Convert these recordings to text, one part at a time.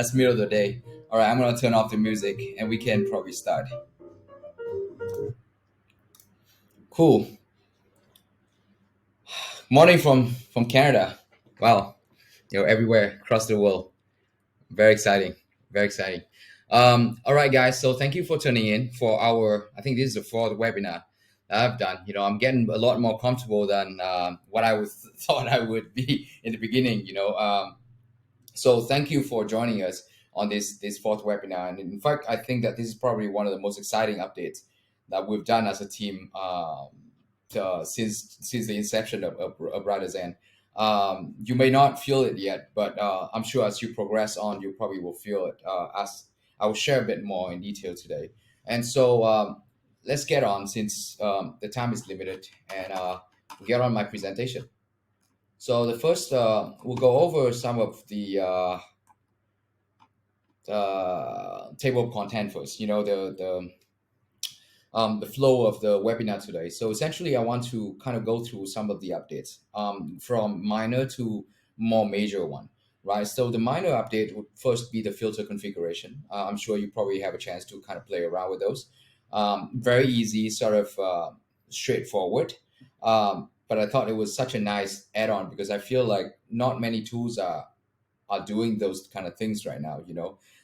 That's middle of the day. All right, I'm gonna turn off the music and we can probably start. Cool. Morning from Canada. Wow, everywhere across the world. Very exciting. Very exciting. All right, guys. So thank you for tuning in for our. I think this is the fourth webinar that I've done. I'm getting a lot more comfortable than what I was thought I would be in the beginning. So thank you for joining us on this fourth webinar. And in fact, I think that this is probably one of the most exciting updates that we've done as a team since the inception of WriterZen. You may not feel it yet, but I'm sure as you progress on, you probably will feel it. As I will share a bit more in detail today. And so let's get on since the time is limited, and get on my presentation. So the first, we'll go over some of the table of content first. The flow of the webinar today. So essentially, I want to kind of go through some of the updates from minor to more major one, right? So the minor update would first be the filter configuration. I'm sure you probably have a chance to kind of play around with those. Very easy, sort of straightforward. But I thought it was such a nice add-on because I feel like not many tools are doing those kind of things right now.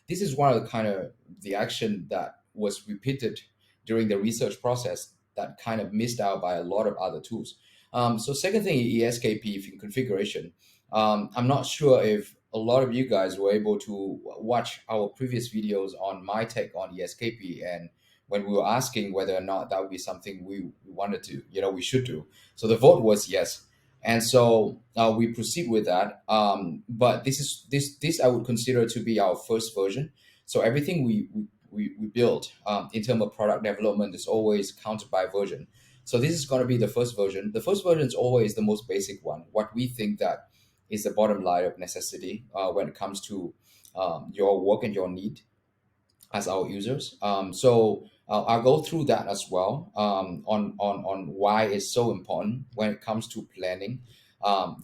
This is one of the kind of the action that was repeated during the research process that kind of missed out by a lot of other tools. So second thing, ESKP configuration. I'm not sure if a lot of you guys were able to watch our previous videos on my take on ESKP, and when we were asking whether or not that would be something we wanted to, we should do. So the vote was yes. And so we proceed with that. But this I would consider to be our first version. So everything we build in terms of product development is always counted by version. So this is going to be the first version. The first version is always the most basic one. What we think that is the bottom line of necessity when it comes to your work and your need as our users. So I'll go through that as well on why it's so important when it comes to planning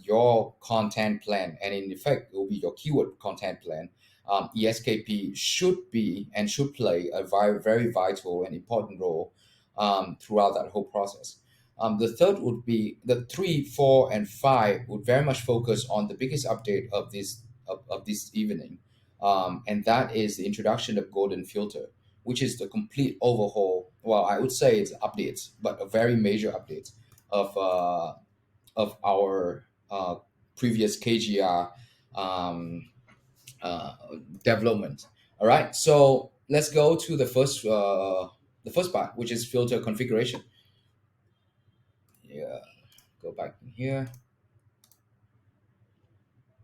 your content plan, and in effect, it will be your keyword content plan. ESKP should be and should play a very vital and important role throughout that whole process. The third would be the 3, 4, and 5 would very much focus on the biggest update of this evening, and that is the introduction of golden filter, which is the complete overhaul. Well, I would say it's updates, but a very major update of our previous KGR development. All right, so let's go to the first part, which is filter configuration. Yeah, go back in here.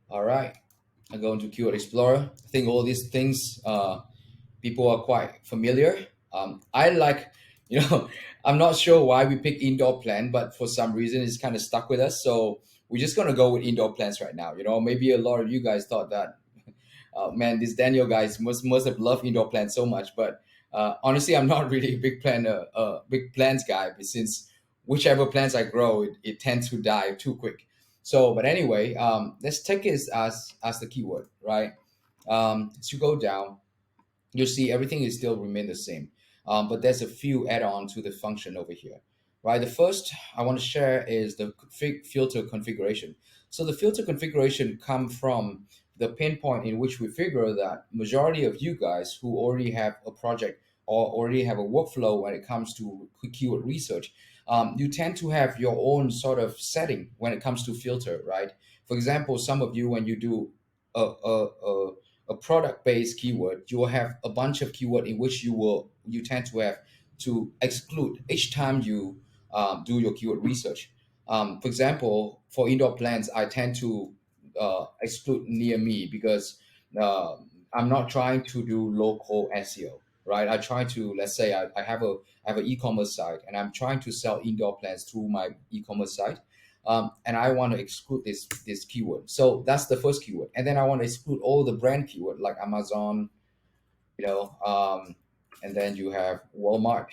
All right, I go into Keyword Explorer. I think all these things people are quite familiar. I like, I'm not sure why we pick indoor plant, but for some reason it's kind of stuck with us. So we're just gonna go with indoor plants right now. Maybe a lot of you guys thought that, man, this Daniel guys must have loved indoor plants so much. But honestly, I'm not really a big plants guy, since whichever plants I grow, it tends to die too quick. So, but anyway, let's take it as the keyword, right? As you go down, you'll see everything is still remain the same. But there's a few add-on to the function over here, right? The first I want to share is the filter configuration. So the filter configuration come from the pinpoint in which we figure that majority of you guys who already have a project or already have a workflow when it comes to keyword research, you tend to have your own sort of setting when it comes to filter, right? For example, some of you, when you do a product-based keyword, you will have a bunch of keyword in which you tend to have to exclude each time you do your keyword research. For example, for indoor plants, I tend to exclude near me because I'm not trying to do local SEO, right? I try to, let's say I have an e-commerce site and I'm trying to sell indoor plants through my e-commerce site. And I want to exclude this keyword. So that's the first keyword. And then I want to exclude all the brand keyword like Amazon, and then you have Walmart,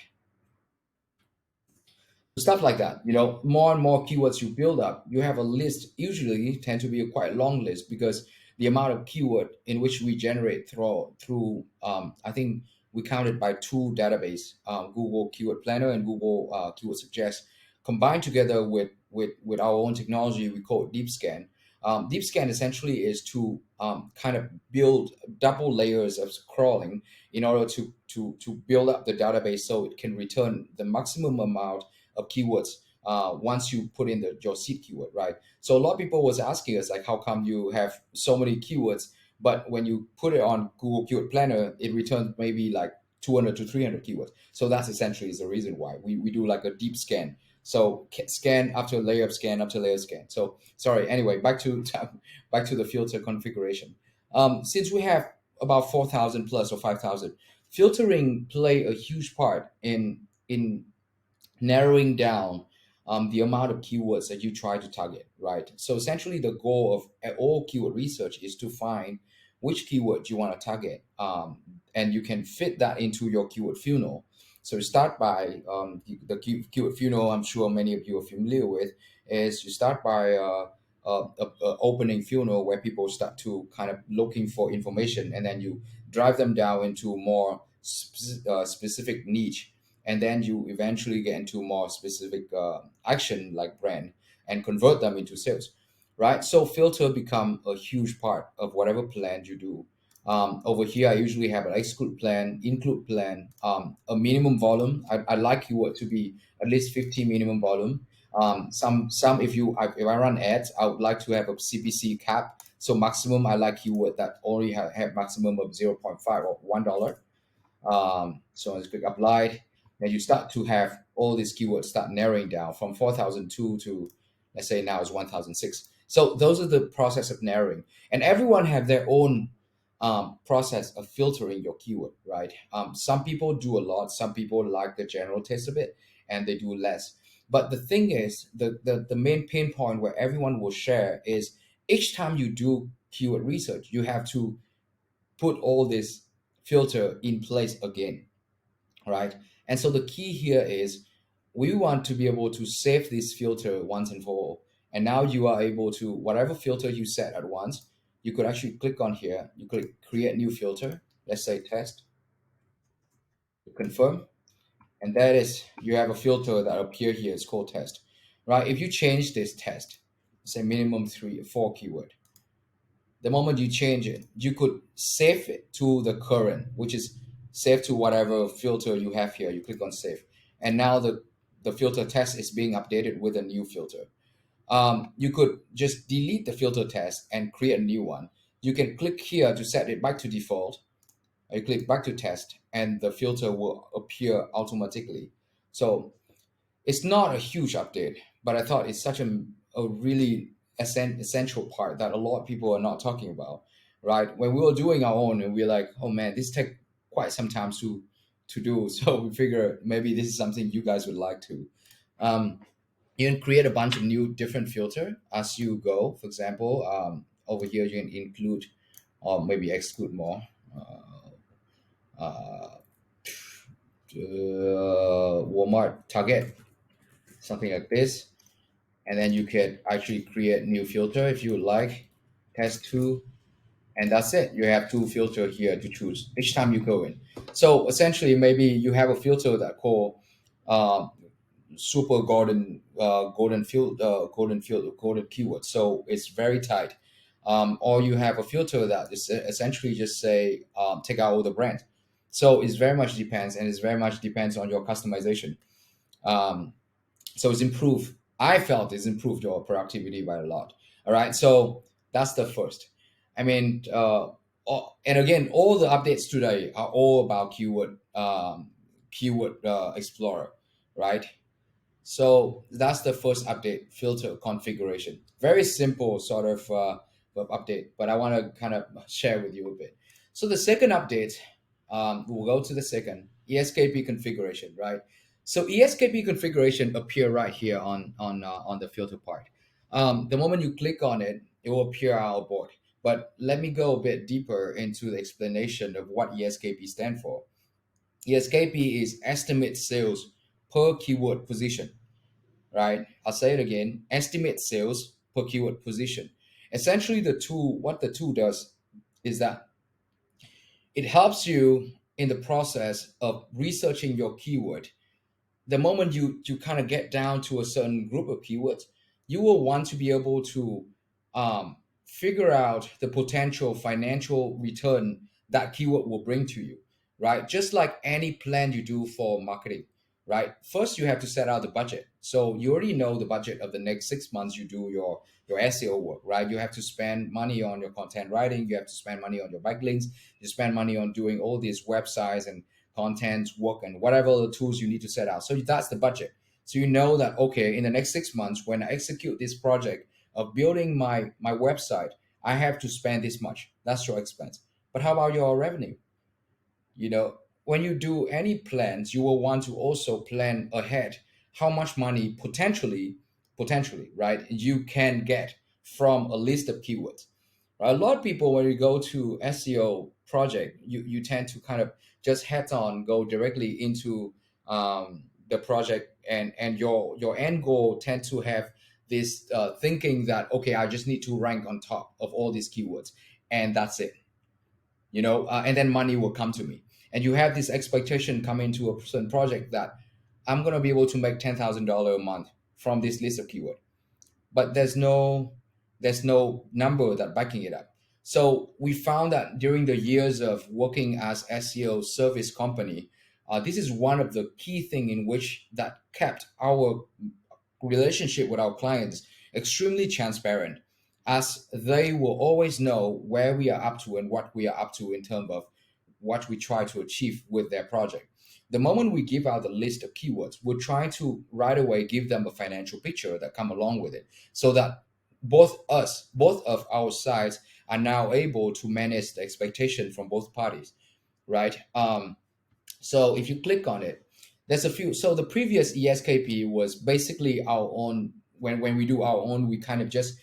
stuff like that. More and more keywords you build up, you have a list, usually tend to be a quite long list, because the amount of keyword in which we generate through I think we counted by two database, Google Keyword Planner and Google Keyword Suggest, combined together with our own technology we call Deep Scan. Deep Scan essentially is to kind of build double layers of crawling in order to build up the database so it can return the maximum amount of keywords once you put in your seed keyword, right? So a lot of people was asking us like, how come you have so many keywords, but when you put it on Google Keyword Planner, it returns maybe like 200 to 300 keywords. So that's essentially is the reason why we do like a deep scan. So scan after layer of scan after layer of scan. So sorry. Anyway, back to back to the filter configuration. Since we have about 4,000 plus or 5,000, filtering play a huge part in narrowing down the amount of keywords that you try to target, right? So essentially, the goal of all keyword research is to find which keyword you want to target, and you can fit that into your keyword funnel. So you start by the keyword funnel. I'm sure many of you are familiar with. Is you start by a opening funnel where people start to kind of looking for information, and then you drive them down into more specific niche, and then you eventually get into more specific action like brand and convert them into sales, right? So filter become a huge part of whatever plan you do. Over here I usually have an exclude plan, include plan, a minimum volume. I like keyword to be at least 50 minimum volume. Some if I run ads, I would like to have a CPC cap. So maximum, I like keyword that only have maximum of 0.5 or $1. So let's click applied. Then you start to have all these keywords start narrowing down from 4,002 to, let's say now it's 1,006. So those are the process of narrowing, and everyone have their own process of filtering your keyword, right? Some people do a lot, some people like the general taste of it, and they do less. But the thing is, the main pain point where everyone will share is each time you do keyword research, you have to put all this filter in place again, right? And so the key here is we want to be able to save this filter once and for all. And now you are able to, whatever filter you set at once, you could actually click on here, you click create new filter, let's say test, confirm, and that is, you have a filter that appear here, it's called test, right? If you change this test, say minimum 3 or 4 keyword, the moment you change it, you could save it to the current, which is save to whatever filter you have here. You click on save. And now the filter test is being updated with a new filter. You could just delete the filter test and create a new one. You can click here to set it back to default. You click back to test and the filter will appear automatically. So it's not a huge update, but I thought it's such a really essential part that a lot of people are not talking about, right? When we were doing our own, and we're like, oh man, this take quite some time to do. So we figure maybe this is something you guys would like to. Um, you can create a bunch of new different filter as you go. For example, over here you can include or maybe exclude more. Uh, Walmart, Target, something like this, and then you can actually create new filter if you would like, test two, and that's it. You have two filter here to choose each time you go in. So essentially, maybe you have a filter that call uh, super golden keyword. So it's very tight. Or you have a filter that is essentially just say take out all the brand. So it's very much depends, and it's very much depends on your customization. Um, so it's improved. I felt it's improved your productivity by a lot. All right, so that's the first. I mean, and again, all the updates today are all about keyword explorer, right? So that's the first update, filter configuration. Very simple sort of update, but I want to kind of share with you a bit. So the second update, we'll go to the second ESKP configuration, right? So ESKP configuration appear right here on the filter part. The moment you click on it, it will appear on our board. But let me go a bit deeper into the explanation of what ESKP stand for. ESKP is estimate sales per keyword position, right? I'll say it again, estimate sales per keyword position. Essentially, what the tool does is that it helps you in the process of researching your keyword. The moment you kind of get down to a certain group of keywords, you will want to be able to figure out the potential financial return that keyword will bring to you, right? Just like any plan you do for marketing, right? First, you have to set out the budget. So you already know the budget of the next 6 months you do your SEO work, right? You have to spend money on your content writing, you have to spend money on your backlinks, you spend money on doing all these websites and content work and whatever the tools you need to set out. So that's the budget. So you know that, okay, in the next 6 months, when I execute this project of building my website, I have to spend this much. That's your expense. But how about your revenue? You know, when you do any plans, you will want to also plan ahead how much money potentially, right, you can get from a list of keywords. A lot of people, when you go to SEO project, you tend to kind of just head on go directly into the project, and your end goal tend to have this thinking that, okay, I just need to rank on top of all these keywords, and that's it, and then money will come to me. And you have this expectation come into a certain project that I'm going to be able to make $10,000 a month from this list of keyword, but there's no number that backing it up. So we found that during the years of working as SEO service company, this is one of the key thing in which that kept our relationship with our clients extremely transparent, as they will always know where we are up to and what we are up to in terms of what we try to achieve with their project. The moment we give out the list of keywords, we're trying to right away give them a financial picture that come along with it, so that both of our sides are now able to manage the expectation from both parties, right? So if you click on it, there's a few. So the previous ESKP was basically our own. When we do our own, we kind of just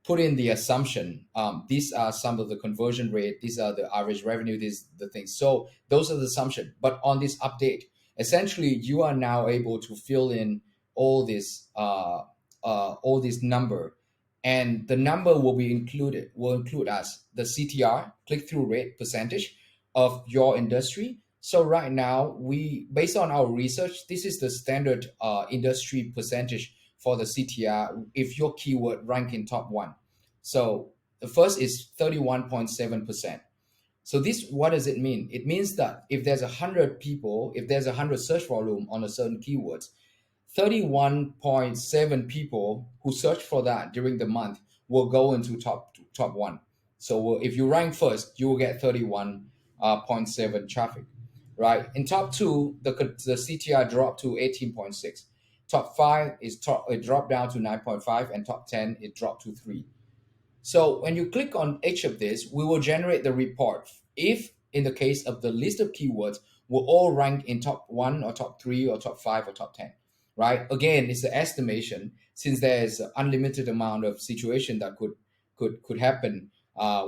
put in the assumption. These are some of the conversion rate. These are the average revenue. These the things. So those are the assumption. But on this update, essentially, you are now able to fill in all this number, and the number will include as the CTR, click through rate percentage of your industry. So right now, we based on our research, this is the standard industry percentage for the CTR if your keyword rank in top one. So the first is 31.7%. So this, what does it mean? It means that if there's 100 people, if there's 100 search volume on a certain keywords, 31.7 people who search for that during the month will go into top one. So if you rank first, you will get 31.7 traffic, right? In top two, the CTR dropped to 18.6. Top five it dropped down to 9.5, and top 10 it dropped to 3. So when you click on each of this, we will generate the report. If in the case of the list of keywords, will all rank in top 1 or top 3 or top 5 or top 10, right? Again, it's an estimation, since there's an unlimited amount of situation that could happen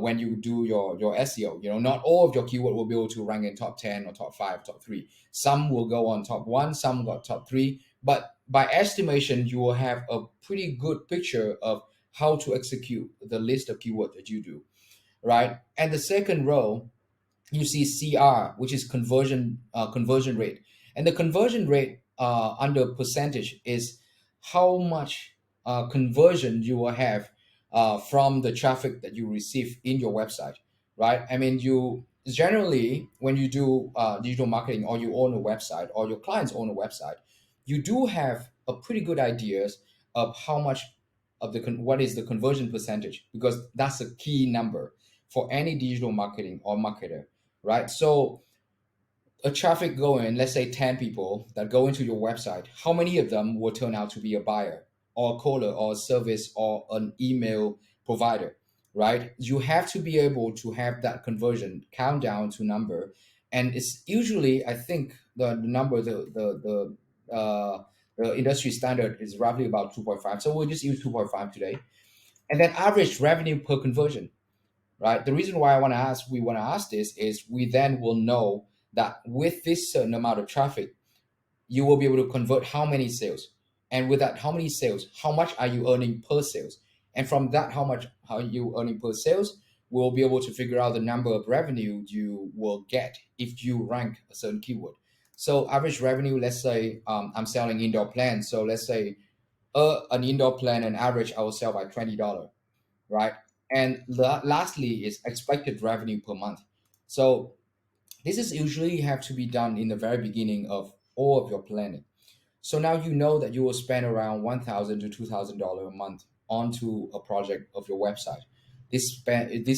when you do your SEO. Not all of your keyword will be able to rank in top 10 or top 5, top 3. Some will go on top 1, some got top 3. But by estimation, you will have a pretty good picture of how to execute the list of keywords that you do, right? And the second row, you see CR, which is conversion rate. And the conversion rate under percentage is how much conversion you will have from the traffic that you receive in your website, right? I mean, you generally, when you do digital marketing, or you own a website, or your clients own a website, you do have a pretty good ideas of how much of what is the conversion percentage, because that's a key number for any digital marketing or marketer, right? So a traffic going, let's say 10 people that go into your website, how many of them will turn out to be a buyer or a caller or a service or an email provider, right? You have to be able to have that conversion countdown to number. And it's usually, I think the number, the industry standard is roughly about 2.5. So we'll just use 2.5 today. And then average revenue per conversion, right? The reason why we want to ask this is we then will know that with this certain amount of traffic, you will be able to convert how many sales, and with that, how many sales, how much are you earning per sales, and from that, how you earning per sales, we'll be able to figure out the number of revenue you will get if you rank a certain keyword. So average revenue, let's say I'm selling indoor plants. So let's say an indoor plant, an average I will sell by $20, right? And lastly is expected revenue per month. So this is usually have to be done in the very beginning of all of your planning. So now you know that you will spend around $1,000 to $2,000 a month onto a project of your website. This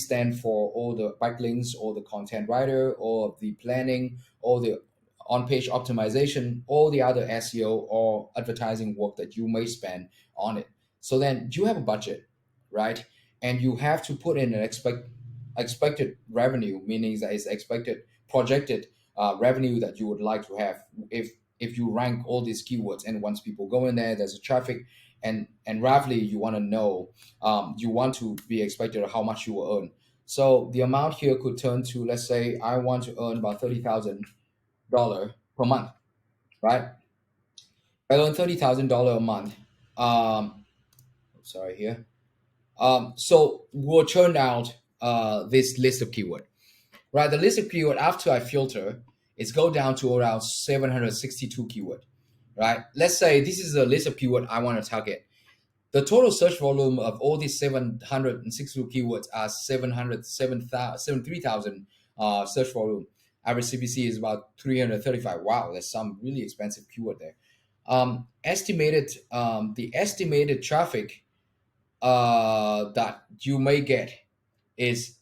stands for all the backlinks, all the content writer, all of the planning, all the on-page optimization, all the other SEO or advertising work that you may spend on it. So then you have a budget, right? And you have to put in an expected revenue, meaning that it's expected projected revenue that you would like to have if you rank all these keywords, and once people go in there, there's a traffic, and roughly you want to know, you want to be expected how much you will earn. So the amount here could turn to, let's say I want to earn about $30,000 per month, right? I earn $30,000 a month. Sorry here. So we'll churn out this list of keyword, right? The list of keyword after I filter, it's go down to around 762 keyword, right? Let's say this is a list of keyword I want to target. The total search volume of all these 762 keywords are 73,000 search volume. Average CPC is about 335. Wow, there's some really expensive keyword there. The estimated traffic that you may get is,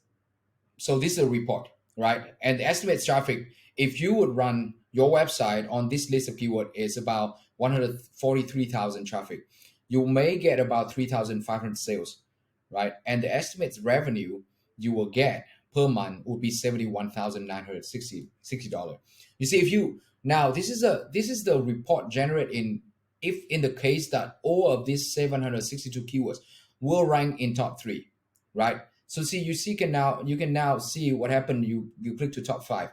so this is a report, right? And the estimated traffic, if you would run your website on this list of keyword, is about 143,000 traffic. You may get about 3,500 sales, right? And the estimated revenue you will get per month would be $71,960. You see, if you now this is the report generated in the case that all of these 762 keywords will rank in top three, right? So see, you can now see what happened. You click to top five,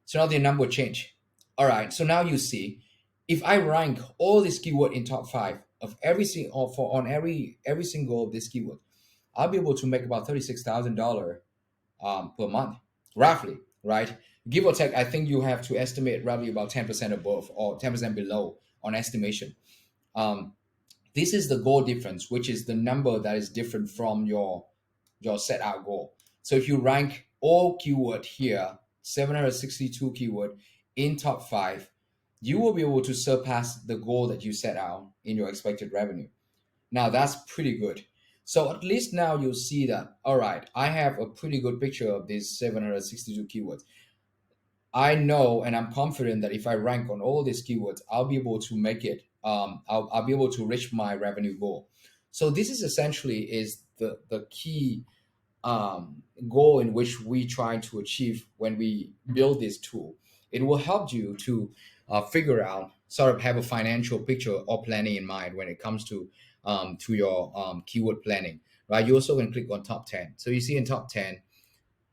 so now the number change. All right, so now you see, if I rank all this keyword in top five of every single for on every single of this keyword, I'll be able to make about $36,000 per month, roughly, right? Give or take, I think you have to estimate roughly about 10% above or 10% below on estimation. Um, this is the goal difference, which is the number that is different from your set out goal. So if you rank all keyword here, 762 keyword in top five, you will be able to surpass the goal that you set out in your expected revenue. Now that's pretty good. So at least now you'll see that, all right, I have a pretty good picture of these 762 keywords. I know and I'm confident that if I rank on all these keywords, I'll be able to make it. I'll be able to reach my revenue goal. So this is essentially is the key goal in which we try to achieve when we build this tool. It will help you to figure out, sort of have a financial picture or planning in mind when it comes to your keyword planning, right? You also can click on top 10. So you see in top 10,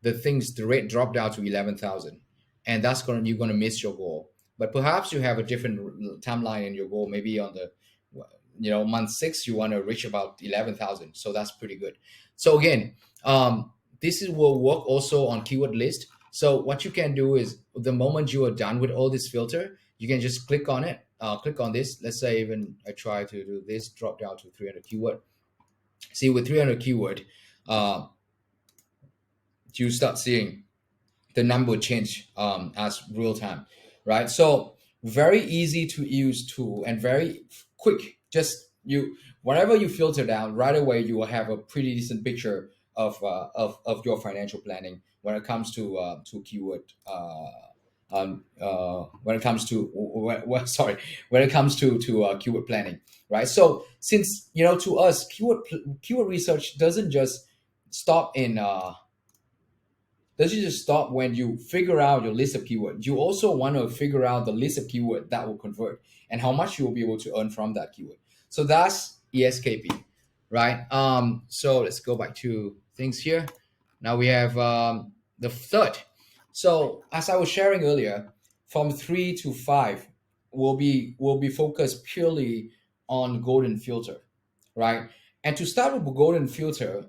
the rate dropped down to 11,000, and you're gonna miss your goal. But perhaps you have a different timeline in your goal. Maybe on the month 6 you want to reach about 11,000. So that's pretty good. So again, will work also on keyword list. So what you can do is the moment you are done with all this filter, you can just click on it. Click on this. Let's say even I try to do this, drop down to 300 keyword. See, with 300 keyword, you start seeing the number change as real time, right? So very easy to use tool and very quick. Just whatever you filter down right away, you will have a pretty decent picture of your financial planning when it comes to keyword. When it comes to when it comes to keyword planning, right? So since to us, keyword research doesn't just stop when you figure out your list of keywords. You also want to figure out the list of keyword that will convert and how much you will be able to earn from that keyword. So that's ESKP, right? So let's go back to things here. Now we have the third. So as I was sharing earlier, from 3 to 5 will be focused purely on golden filter, right? And to start with the golden filter,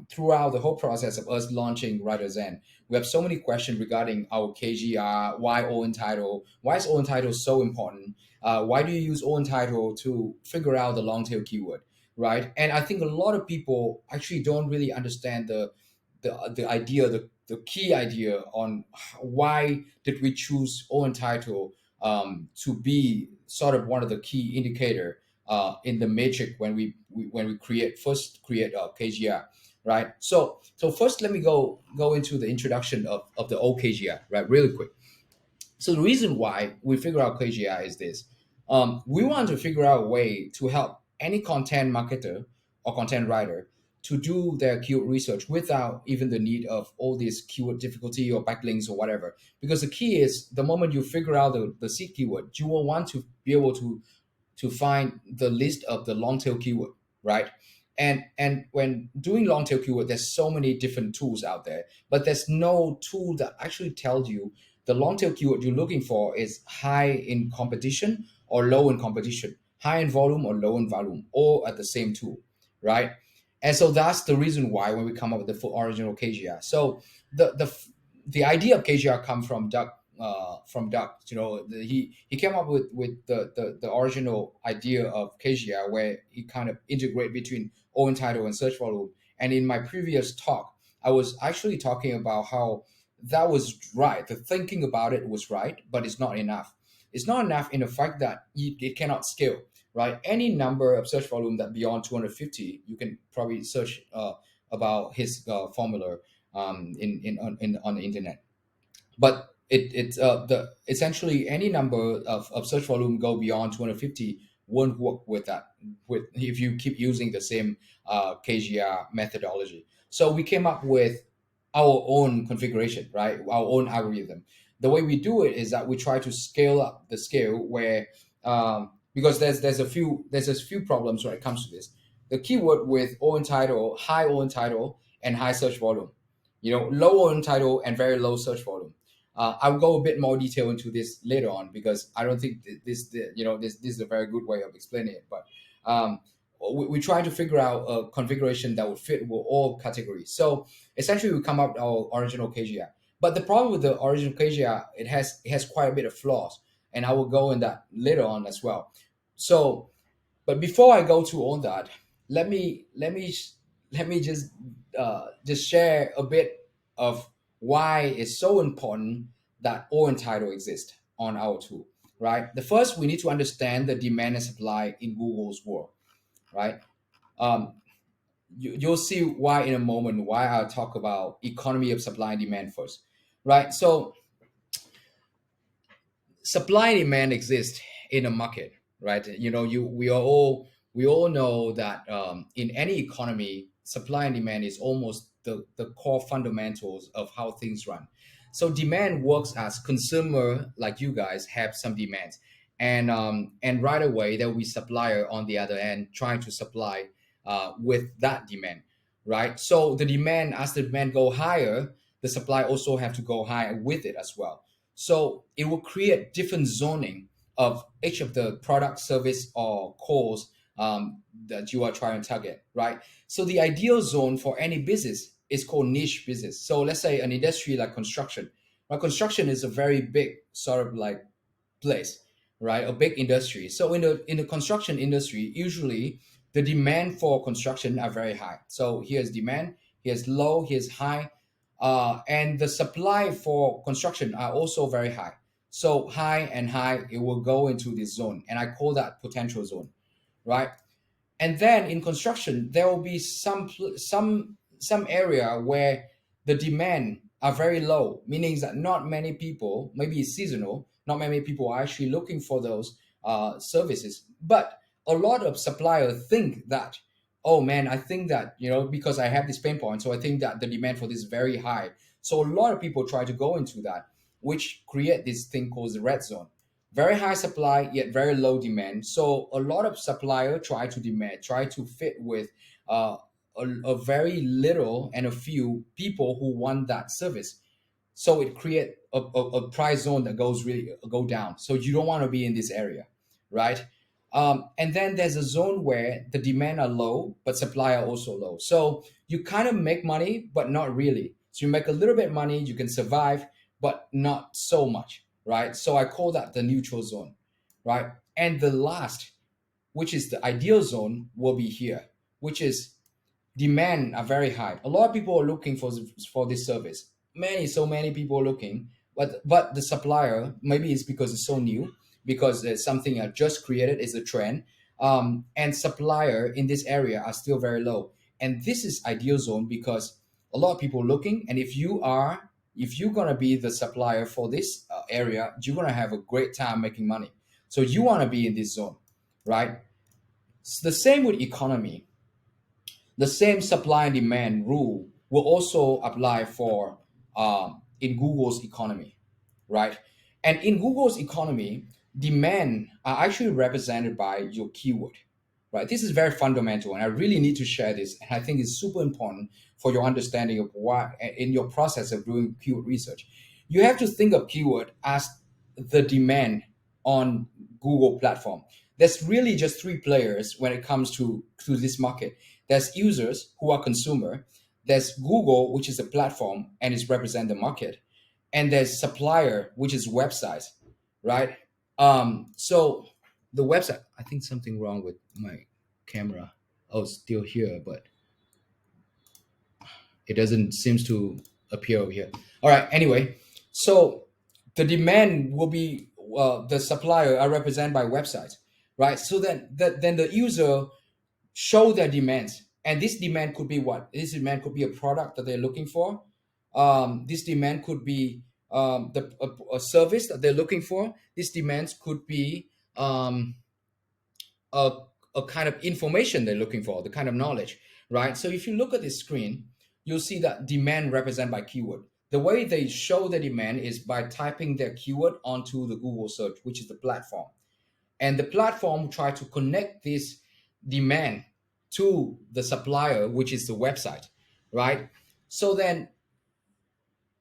throughout the whole process of us launching WriterZen, we have so many questions regarding our KGR, why all title, why is all title so important? Why do you use all title to figure out the long tail keyword, right? And I think a lot of people actually don't really understand the idea, the key idea on why did we choose all title to be sort of one of the key indicator in the matrix when when we create KGR, right? So first, let me go into the introduction of the old KGR, right, really quick. So the reason why we figure out KGI is this: we want to figure out a way to help any content marketer or content writer to do their keyword research without even the need of all this keyword difficulty or backlinks or whatever. Because the key is the moment you figure out the seed keyword, you will want to be able to find the list of the long tail keyword, right? And when doing long tail keyword, there's so many different tools out there, but there's no tool that actually tells you the long tail keyword you're looking for is high in competition or low in competition, high in volume or low in volume, all at the same tool, right? And so that's the reason why when we come up with the full original KGR. So the idea of KGR come from Doug, from Doug. You know, he came up with the original idea of KGR, where he kind of integrate between own title and search volume. And in my previous talk, I was actually talking about how that was right. The thinking about it was right, but it's not enough. It's not enough in the fact that it cannot scale, right? Any number of search volume that beyond 250, you can probably search about his formula on the internet. But it's the essentially any number of search volume go beyond 250 won't work with that, with if you keep using the same KGR methodology. So we came up with our own configuration, right? Our own algorithm. The way we do it is that we try to scale up the scale where because there's a few problems when it comes to this. The keyword with own title, high own title, and high search volume. You know, low own title and very low search volume. I'll go a bit more detail into this later on because I don't think this is a very good way of explaining it. But we try to figure out a configuration that would fit with all categories. So essentially, we come up with our original KGR. But the problem with the original KGR, it has quite a bit of flaws, and I will go in that later on as well. So, but before I go to all that, let me just share a bit of why it's so important that all title exists on our tool, right? The first, we need to understand the demand and supply in Google's world, right? Um, you'll see why in a moment, why I'll talk about economy of supply and demand first, right? So supply and demand exist in a market, right? You know, we all know that in any economy, supply and demand is almost the core fundamentals of how things run. So demand works as consumer like you guys have some demands, and right away there will be supplier on the other end trying to supply with that demand, right? So the demand, as the demand go higher, the supply also have to go higher with it as well. So it will create different zoning of each of the product, service, or cause that you are trying to target, right? So the ideal zone for any business is called niche business. So let's say an industry like construction. Now, construction is a very big sort of like place, right? A big industry. So in the construction industry, usually the demand for construction are very high. So here's demand, here's low, here's high, and the supply for construction are also very high. So high and high, it will go into this zone, and I call that potential zone, right? And then in construction there will be some area where the demand are very low, meaning that not many people, maybe it's seasonal, not many people are actually looking for those services. But a lot of suppliers think that, oh man, I think that, because I have this pain point, so I think that the demand for this is very high. So a lot of people try to go into that, which create this thing called the red zone. Very high supply yet very low demand. So a lot of supplier try to fit with a very little and a few people who want that service. So it create a price zone that goes really go down. So you don't want to be in this area, right? And then there's a zone where the demand are low, but supply are also low. So you kind of make money, but not really. So you make a little bit money, you can survive, but not so much, right? So I call that the neutral zone, right? And the last, which is the ideal zone, will be here, which is demand are very high. A lot of people are looking for this service. So many people are looking, but the supplier, maybe it's because it's so new, because it's something I just created, it's a trend, and supplier in this area are still very low. And this is ideal zone because a lot of people are looking, and if you're gonna be the supplier for this area, you're gonna have a great time making money. So you want to be in this zone, right? It's the same with economy. The same supply and demand rule will also apply for in Google's economy, right? And in Google's economy, demand are actually represented by your keyword, right? This is very fundamental, and I really need to share this. And I think it's super important for your understanding of what in your process of doing keyword research. You have to think of keyword as the demand on Google platform. There's really just three players when it comes to this market. There's users who are consumer. There's Google, which is a platform and is represent the market, and there's supplier, which is websites, right? So the website. I think something wrong with my camera. Oh, it's still here, but it doesn't seems to appear over here. All right. Anyway, so the demand will be the supplier are represented by websites, right? So then the user show their demands, and this demand could be what? This demand could be a product that they're looking for. This demand could be a service that they're looking for. These demands could be a, a kind of information they're looking for, the kind of knowledge, right? So if you look at this screen, you'll see that demand represented by keyword. The way they show the demand is by typing their keyword onto the Google search, which is the platform. And the platform try to connect this demand to the supplier, which is the website, right? So then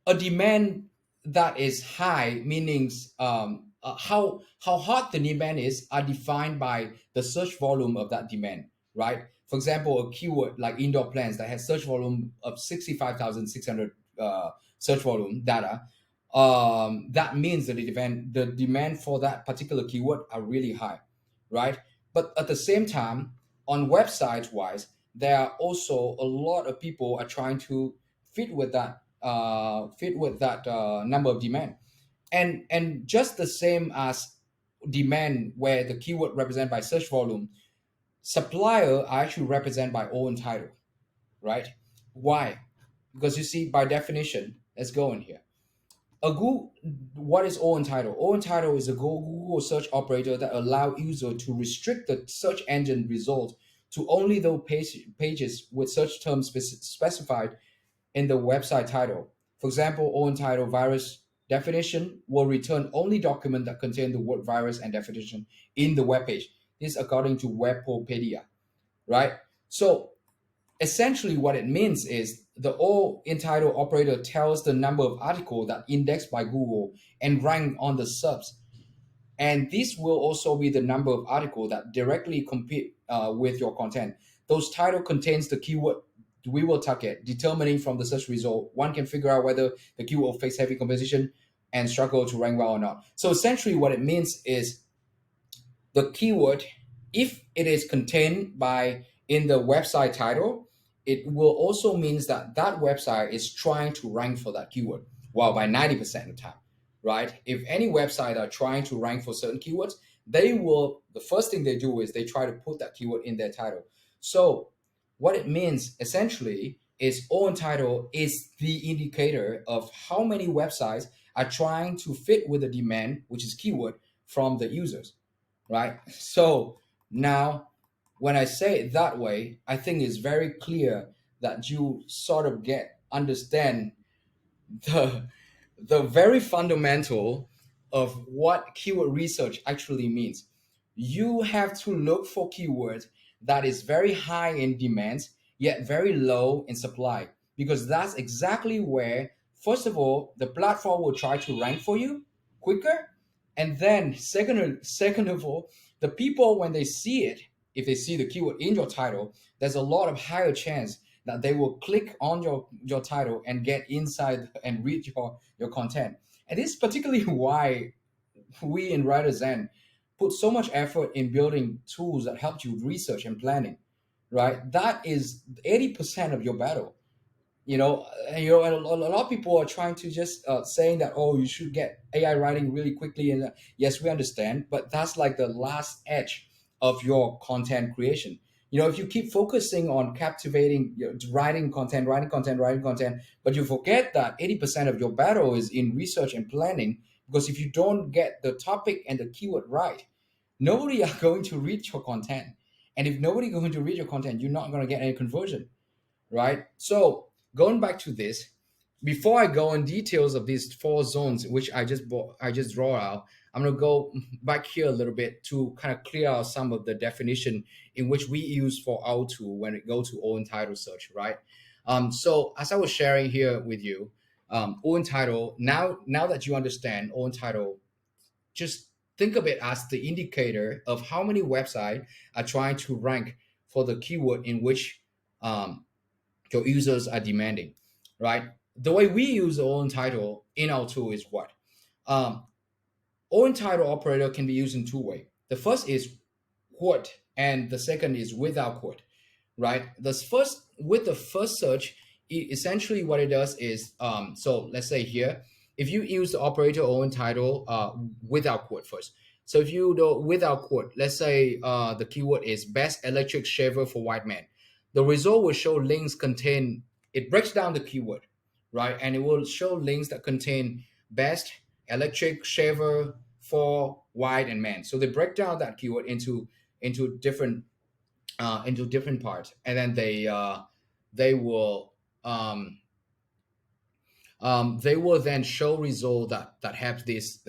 a demand that is high, meaning how hot the demand is, are defined by the search volume of that demand, right? For example, a keyword like indoor plants that has search volume of 65,600 search volume data, that means that the demand for that particular keyword are really high, right? But at the same time, on websites wise, there are also a lot of people are trying to fit with that number of demand, and just the same as demand where the keyword represented by search volume, supplier are actually represented by AllTitle, right? Why? Because you see, by definition, let's go in here. A Google, what is AllTitle? AllTitle is a Google search operator that allow user to restrict the search engine result to only those pages with search terms specified in the website title. For example, AllTitle virus definition will return only document that contain the word virus and definition in the web page. This according to Webpopedia, right? So essentially what it means is the all entitled operator tells the number of articles that indexed by Google and rank on the subs, and this will also be the number of articles that directly compete with your content. Those title contains the keyword we will target, determining from the search result one can figure out whether the keyword will face heavy competition and struggle to rank well or not. So essentially what it means is the keyword, if it is contained by in the website title, it will also means that that website is trying to rank for that keyword. Well, by 90% of the time, right? If any website are trying to rank for certain keywords, the first thing they do is they try to put that keyword in their title. So what it means essentially is all title is the indicator of how many websites are trying to fit with the demand, which is keyword, from the users, right? So now, when I say it that way, I think it's very clear that you sort of understand the very fundamental of what keyword research actually means. You have to look for keywords that is very high in demand yet very low in supply, because that's exactly where, first of all, the platform will try to rank for you quicker, and then second of all, the people, when they see it, if they see the keyword in your title, there's a lot of higher chance that they will click on your title and get inside and read your content. And this is particularly why we in WriterZen put so much effort in building tools that help you with research and planning, right? That is 80% of your battle. And a lot of people are trying to just saying that, oh, you should get AI writing really quickly, and yes, we understand, but that's like the last edge of your content creation. If you keep focusing on captivating, writing content, but you forget that 80% of your battle is in research and planning, because if you don't get the topic and the keyword right, nobody are going to read your content. And if nobody going to read your content, you're not going to get any conversion, right? So going back to this, before I go in details of these four zones, which I just draw out, I'm gonna go back here a little bit to kind of clear out some of the definition in which we use for our tool when it goes to own title search, right? So as I was sharing here with you, own title. Now that you understand own title, just think of it as the indicator of how many websites are trying to rank for the keyword in which your users are demanding, right? The way we use the own title in our tool is what? Um, own title operator can be used in two ways. The first is quote, and the second is without quote, right? With the first search, essentially what it does is, so let's say here, if you use the operator own title without quote first. So if you do without quote, let's say the keyword is best electric shaver for white man, the result will show links contain, it breaks down the keyword, right? And it will show links that contain best electric shaver for white and man. So they break down that keyword into different parts, and then they will they will then show result that have this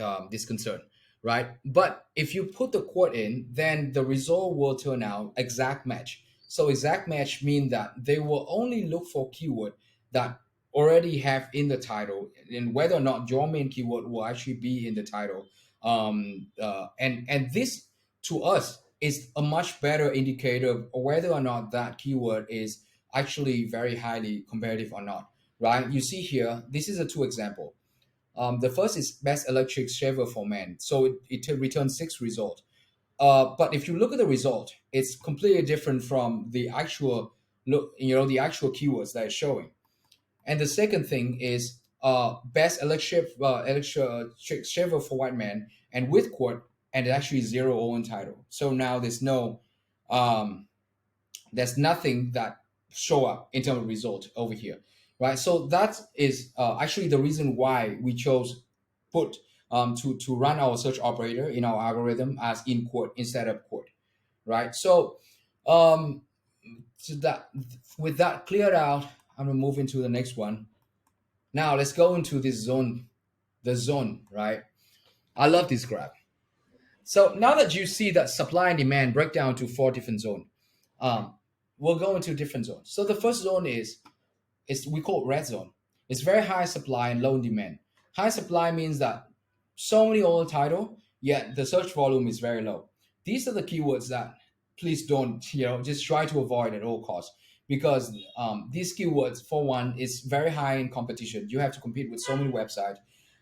concern, right? But if you put the quote in, then the result will turn out exact match. So exact match mean that they will only look for keyword that already have in the title, and whether or not your main keyword will actually be in the title. And this to us is a much better indicator of whether or not that keyword is actually very highly competitive or not, right? You see here, this is a two example. The first is best electric shaver for men. So it returns six results. But if you look at the result, it's completely different from the actual the actual keywords that it's showing. And the second thing is best electric shaver for white men and with quote, and it actually zero own title. So now um, there's nothing that show up in terms of result over here, right? So that is actually the reason why we chose put to run our search operator in our algorithm as in quote instead of quote, right? Um, so that with that cleared out, I'm gonna move into the next one. Now let's go into this zone, the zone, right? I love this graph. So now that you see that supply and demand break down to four different zones, um, we'll go into different zones. So the first zone is we call it red zone. It's very high supply and low demand. High supply means that so many old title, yet the search volume is very low. These are the keywords that please don't, just try to avoid at all costs, because these keywords, for one, is very high in competition. You have to compete with so many websites,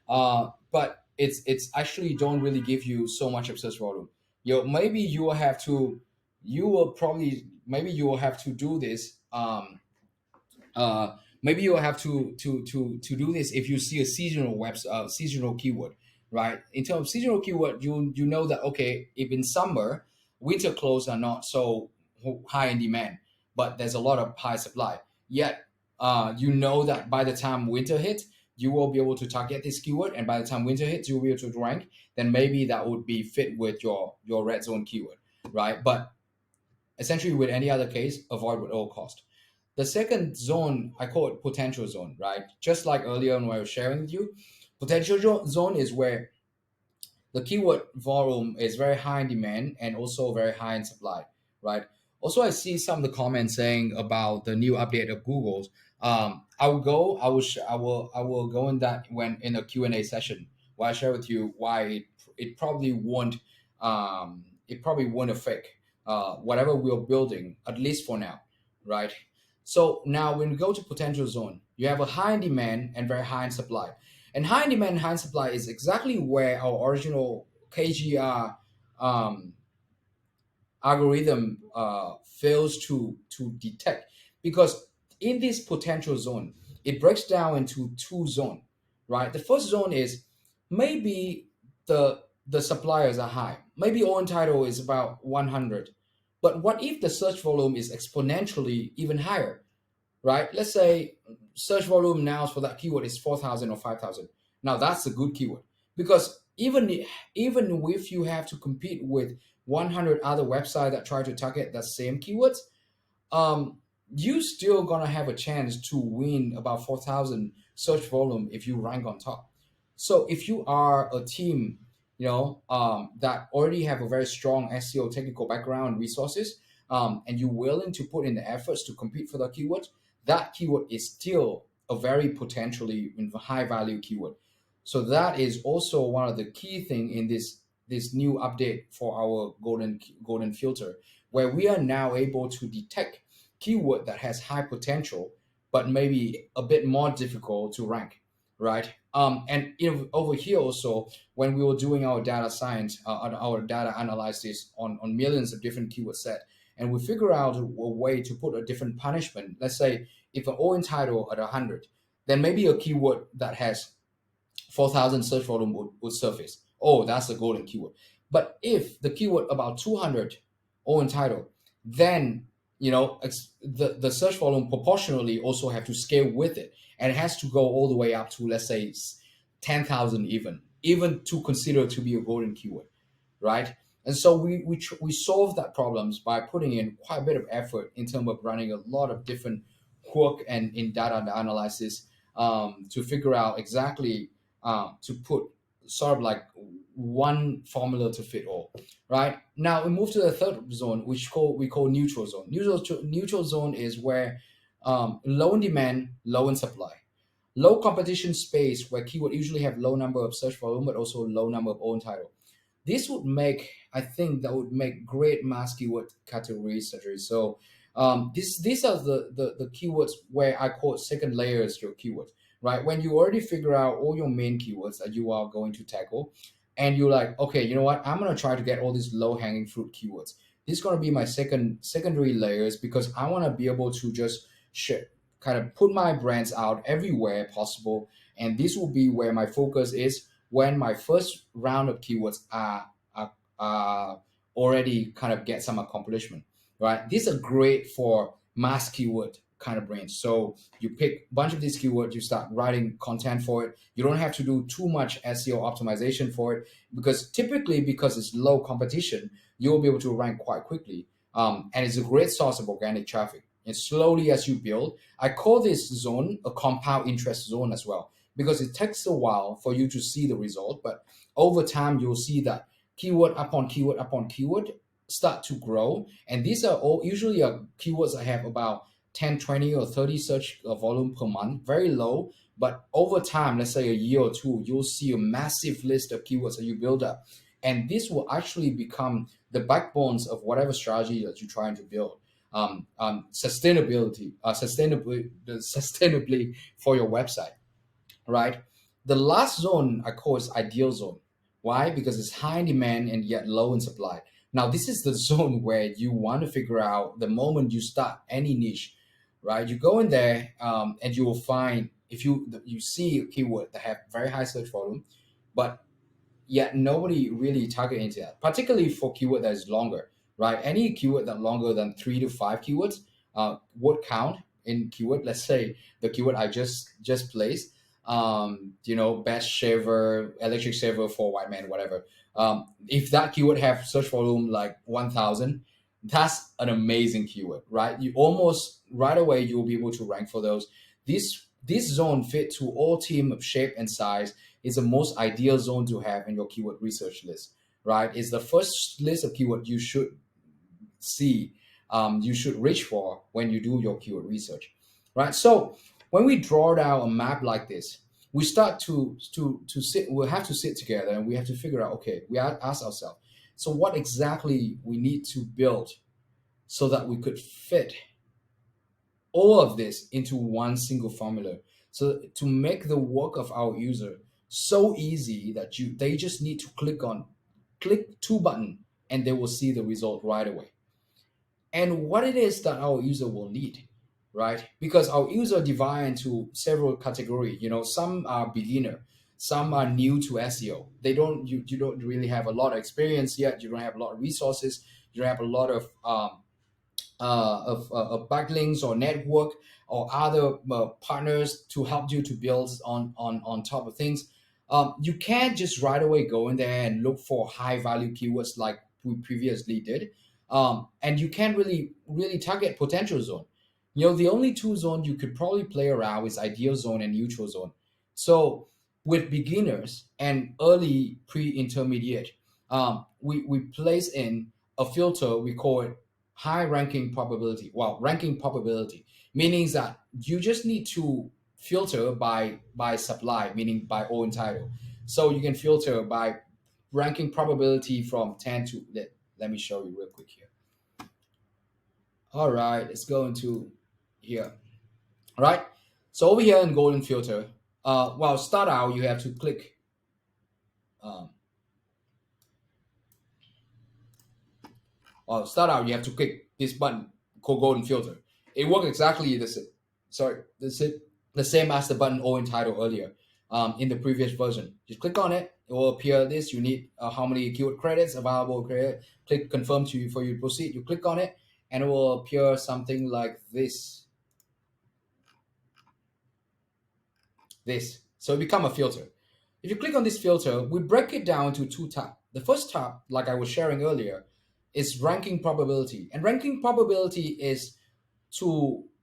but it's actually don't really give you so much of search volume. Maybe you will probably maybe you will have to do this. Maybe you will have to do this if you see a seasonal keyword, right? In terms of seasonal keyword, you know that, okay, if in summer winter clothes are not so high in demand, but there's a lot of high supply. Yet you know that by the time winter hits, you will be able to target this keyword, and by the time winter hits, you will be able to rank. Then maybe that would be fit with your red zone keyword, right? But essentially, with any other case, avoid with all cost. The second zone, I call it potential zone, right? Just like earlier when I was sharing with you, potential zone is where the keyword volume is very high in demand and also very high in supply, right? Also, I see some of the comments saying about the new update of Google's. I will go in that when in a Q&A session where I share with you why it probably won't it probably won't affect whatever we're building, at least for now, right? So now when we go to potential zone, you have a high in demand and very high in supply. And high in demand, high in supply is exactly where our original KGR um, algorithm fails to detect, because in this potential zone it breaks down into two zones, right? The first zone is maybe the suppliers are high, maybe all title is about 100, but what if the search volume is exponentially even higher, right? Let's say search volume now for that keyword is 4,000 or 5,000. Now that's a good keyword, because even if you have to compete with 100 other websites that try to target that same keywords, um, you still gonna have a chance to win about 4,000 search volume if you rank on top. So if you are a team, that already have a very strong SEO technical background resources, and you're willing to put in the efforts to compete for the keywords, that keyword is still a very potentially high value keyword. So that is also one of the key thing in this new update for our golden filter, where we are now able to detect keyword that has high potential but maybe a bit more difficult to rank, right? And over here also, when we were doing our data science, our data analysis on millions of different keyword set, and we figure out a way to put a different punishment. Let's say if an all title at 100, then maybe a keyword that has 4,000 search volume would surface. Oh, that's a golden keyword. But if the keyword about 200 all in title, then the search volume proportionally also have to scale with it, and it has to go all the way up to, let's say, 10,000 even to consider to be a golden keyword, right? And so we solve that problems by putting in quite a bit of effort in terms of running a lot of different work and in data analysis, to figure out exactly, to put sort of like one formula to fit all. Right now, we move to the third zone, which we call neutral zone. Neutral zone is where low in demand, low in supply, low competition space, where keyword usually have low number of search volume but also low number of own title. This would make, I think, that would make great mass keyword category surgery. So these are the keywords where I call second layers your keywords, right? When you already figure out all your main keywords that you are going to tackle, and you're like, okay, you know what? I'm gonna try to get all these low hanging fruit keywords. This is gonna be my secondary layers, because I want to be able to just share, kind of put my brands out everywhere possible, and this will be where my focus is when my first round of keywords are already kind of get some accomplishment, right? These are great for mass keyword kind of brains. So you pick a bunch of these keywords, you start writing content for it. You don't have to do too much SEO optimization for it, because typically, because it's low competition, you'll be able to rank quite quickly. And it's a great source of organic traffic. And slowly as you build, I call this zone a compound interest zone as well, because it takes a while for you to see the result, but over time you'll see that keyword upon keyword upon keyword start to grow. And these are all usually keywords that have about 10, 20, or 30 search volume per month, very low. But over time, let's say a year or two, you'll see a massive list of keywords that you build up. And this will actually become the backbones of whatever strategy that you're trying to build. Sustainably for your website, right? The last zone I call is ideal zone. Why? Because it's high in demand and yet low in supply. Now, this is the zone where you want to figure out the moment you start any niche, right? You go in there, and you will find, if you see a keyword that have very high search volume, but yet nobody really target into that, particularly for keyword that is longer, right? Any keyword that longer than 3 to 5 keywords would count in keyword. Let's say the keyword I just placed, best shaver, electric shaver for white man, whatever. If that keyword have search volume like 1,000, that's an amazing keyword, right? You almost right away you will be able to rank for those. This zone fit to all team of shape and size, is the most ideal zone to have in your keyword research list, right? It's the first list of keyword you should see, you should reach for when you do your keyword research, right? So when we draw down a map like this, we start to sit. We'll have to sit together and we have to figure out. Okay, we ask ourselves, So what exactly we need to build so that we could fit all of this into one single formula, so to make the work of our user so easy that they just need to click two button and they will see the result right away. And what it is that our user will need, right? Because our user divide into several categories. Some are beginner, some are new to SEO. You don't really have a lot of experience yet. You don't have a lot of resources. You don't have a lot of backlinks or network or other partners to help you to build on top of things. You can't just right away go in there and look for high value keywords like we previously did. And you can't really target potential zone. The only two zones you could probably play around is ideal zone and neutral zone. So with beginners and early pre-intermediate, we place in a filter. We call it high ranking probability. Well, ranking probability meaning that you just need to filter by supply, meaning by all title. So you can filter by ranking probability from 10 to let me show you real quick here. All right, let's go into here. All right, so over here in golden filter, well, start out you have to click um, start out you have to click this button called golden filter. It works exactly the same as the button all in title earlier, in the previous version. Just click on it, it will appear this. You need how many keyword credits available credit. Click confirm for you to proceed. You click on it and it will appear something like this. So it become a filter. If you click on this filter, we break it down to two tabs. The first tab, like I was sharing earlier, is ranking probability. And ranking probability is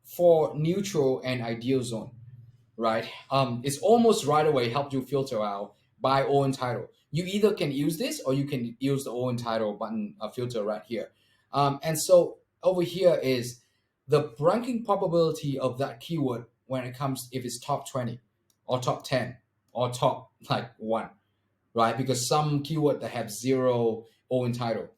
for neutral and ideal zone, right? It's almost right away help you filter out by all in title. You either can use this or you can use the all in title button filter right here. And so over here is the ranking probability of that keyword when it comes, if it's top 20 or top 10 or top like 1, right? Because some keyword that have 0 all in title,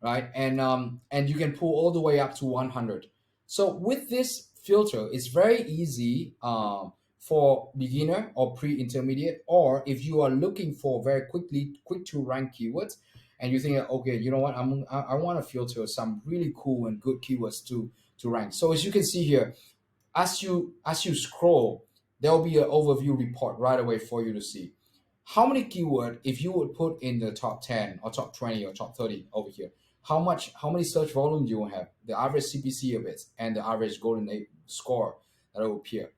right? And you can pull all the way up to 100. So with this filter, it's very easy for beginner or pre-intermediate, or if you are looking for very quick to rank keywords, and you think, okay, you know what, I want to filter some really cool and good keywords to rank. So as you can see here, as you scroll, there will be an overview report right away for you to see how many keyword, if you would put in the top 10 or top 20 or top 30 over here, how many search volume you will have, the average CPC of it, and the average golden score that will appear.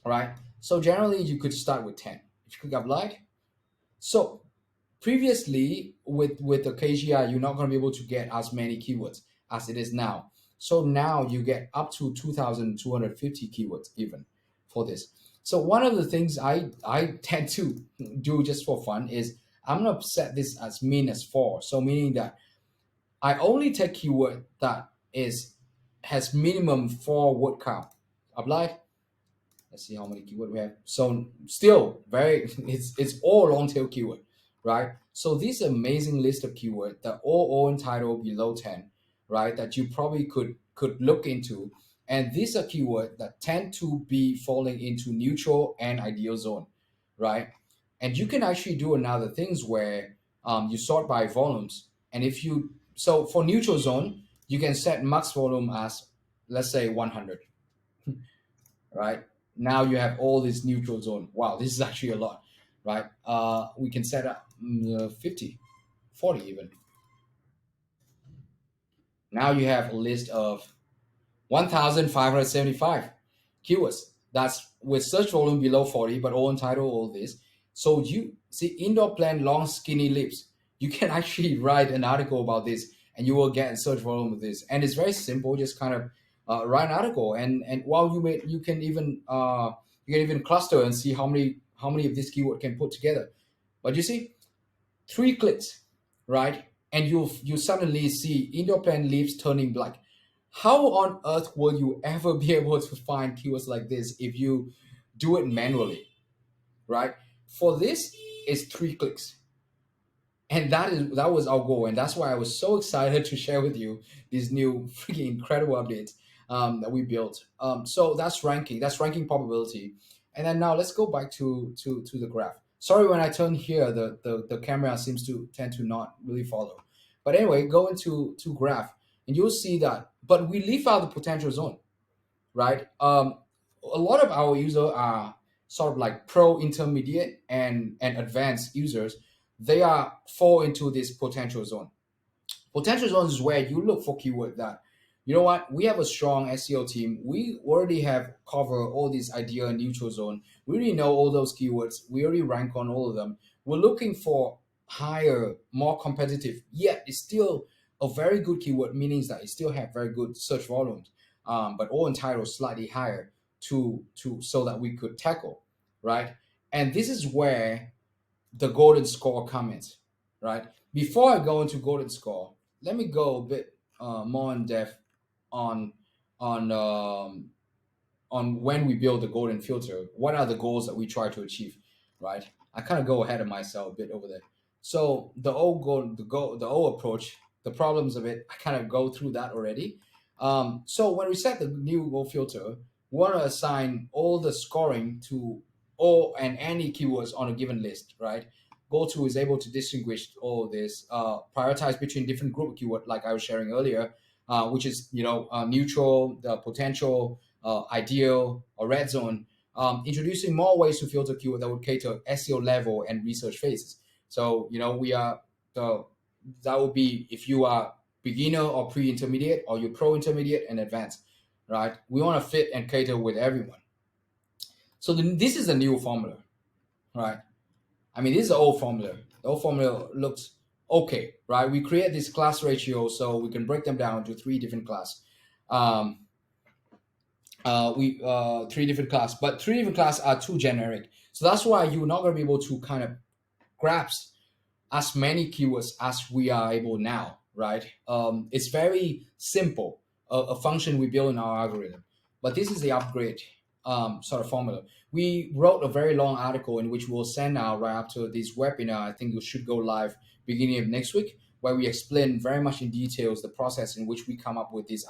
All right, so generally you could start with 10. If you click apply, so previously with the KGI, you're not going to be able to get as many keywords as it is now. So now you get up to 2,250 keywords even for this. So one of the things I tend to do just for fun is I'm going to set this as min as 4. So meaning that I only take keyword that has minimum 4 word count. Apply. Let's see how many keyword we have. So still very it's all long tail keyword, right? So this amazing list of keyword that all in title below 10, right? That you probably could look into, and these are keyword that tend to be falling into neutral and ideal zone, right? And you can actually do another things where you sort by volumes, and if you so for neutral zone you can set max volume as, let's say, 100, right? Now you have all this neutral zone. Wow, this is actually a lot, right? We can set up 50, 40 even. Now you have a list of 1,575 keywords. That's with search volume below 40, but all in title, all this. So you see indoor plant long skinny lips. You can actually write an article about this and you will get search volume with this. And it's very simple, just kind of write an article. And while you can even cluster and see how many of this keyword can put together. But you see, 3 clicks, right? And you suddenly see indoor plant leaves turning black. How on earth will you ever be able to find keywords like this if you do it manually, right? For this, it's 3 clicks. And that was our goal, and that's why I was so excited to share with you these new freaking incredible updates that we built. So that's ranking probability. And then now let's go back to the graph. Sorry, when I turn here, the camera seems to tend to not really follow. But anyway, go into to graph, and you'll see that. But we leave out the potential zone, right? A lot of our users are sort of like pro, intermediate, and advanced users. They are fall into this potential zone. Potential zones is where you look for keyword that, you know what, we have a strong SEO team. We already have covered all these ideal and neutral zone. We already know all those keywords. We already rank on all of them. We're looking for higher, more competitive, yet it's still a very good keyword, meaning that it still have very good search volumes, but all entitled slightly higher to so that we could tackle, right? And this is where the golden score comments, right? Before I go into golden score, let me go a bit more in depth on on um, on when we build the golden filter. What are the goals that we try to achieve, right? I kind of go ahead of myself a bit over there. So the old approach, the problems of it, I kind of go through that already. So when we set the new goal filter, we want to assign all the scoring to all and any keywords on a given list, right? Go2 is able to distinguish all this, prioritize between different group of keyword, like I was sharing earlier, which is neutral, the potential, ideal, or red zone, introducing more ways to filter keyword that would cater SEO level and research phases. So we are the that would be if you are beginner or pre-intermediate, or you're pro-intermediate and advanced, right? We want to fit and cater with everyone. So this is a new formula, right? I mean, this is the old formula. The old formula looks okay, right? We create this class ratio so we can break them down to three different class. Um, we Three different class, but three different class are too generic. So that's why you're not going to be able to kind of grasp as many keywords as we are able now, right? It's very simple, a function we build in our algorithm. But this is the upgrade sort of formula. We wrote a very long article in which we'll send out right after this webinar. I think it should go live beginning of next week, where we explain very much in details the process in which we come up with this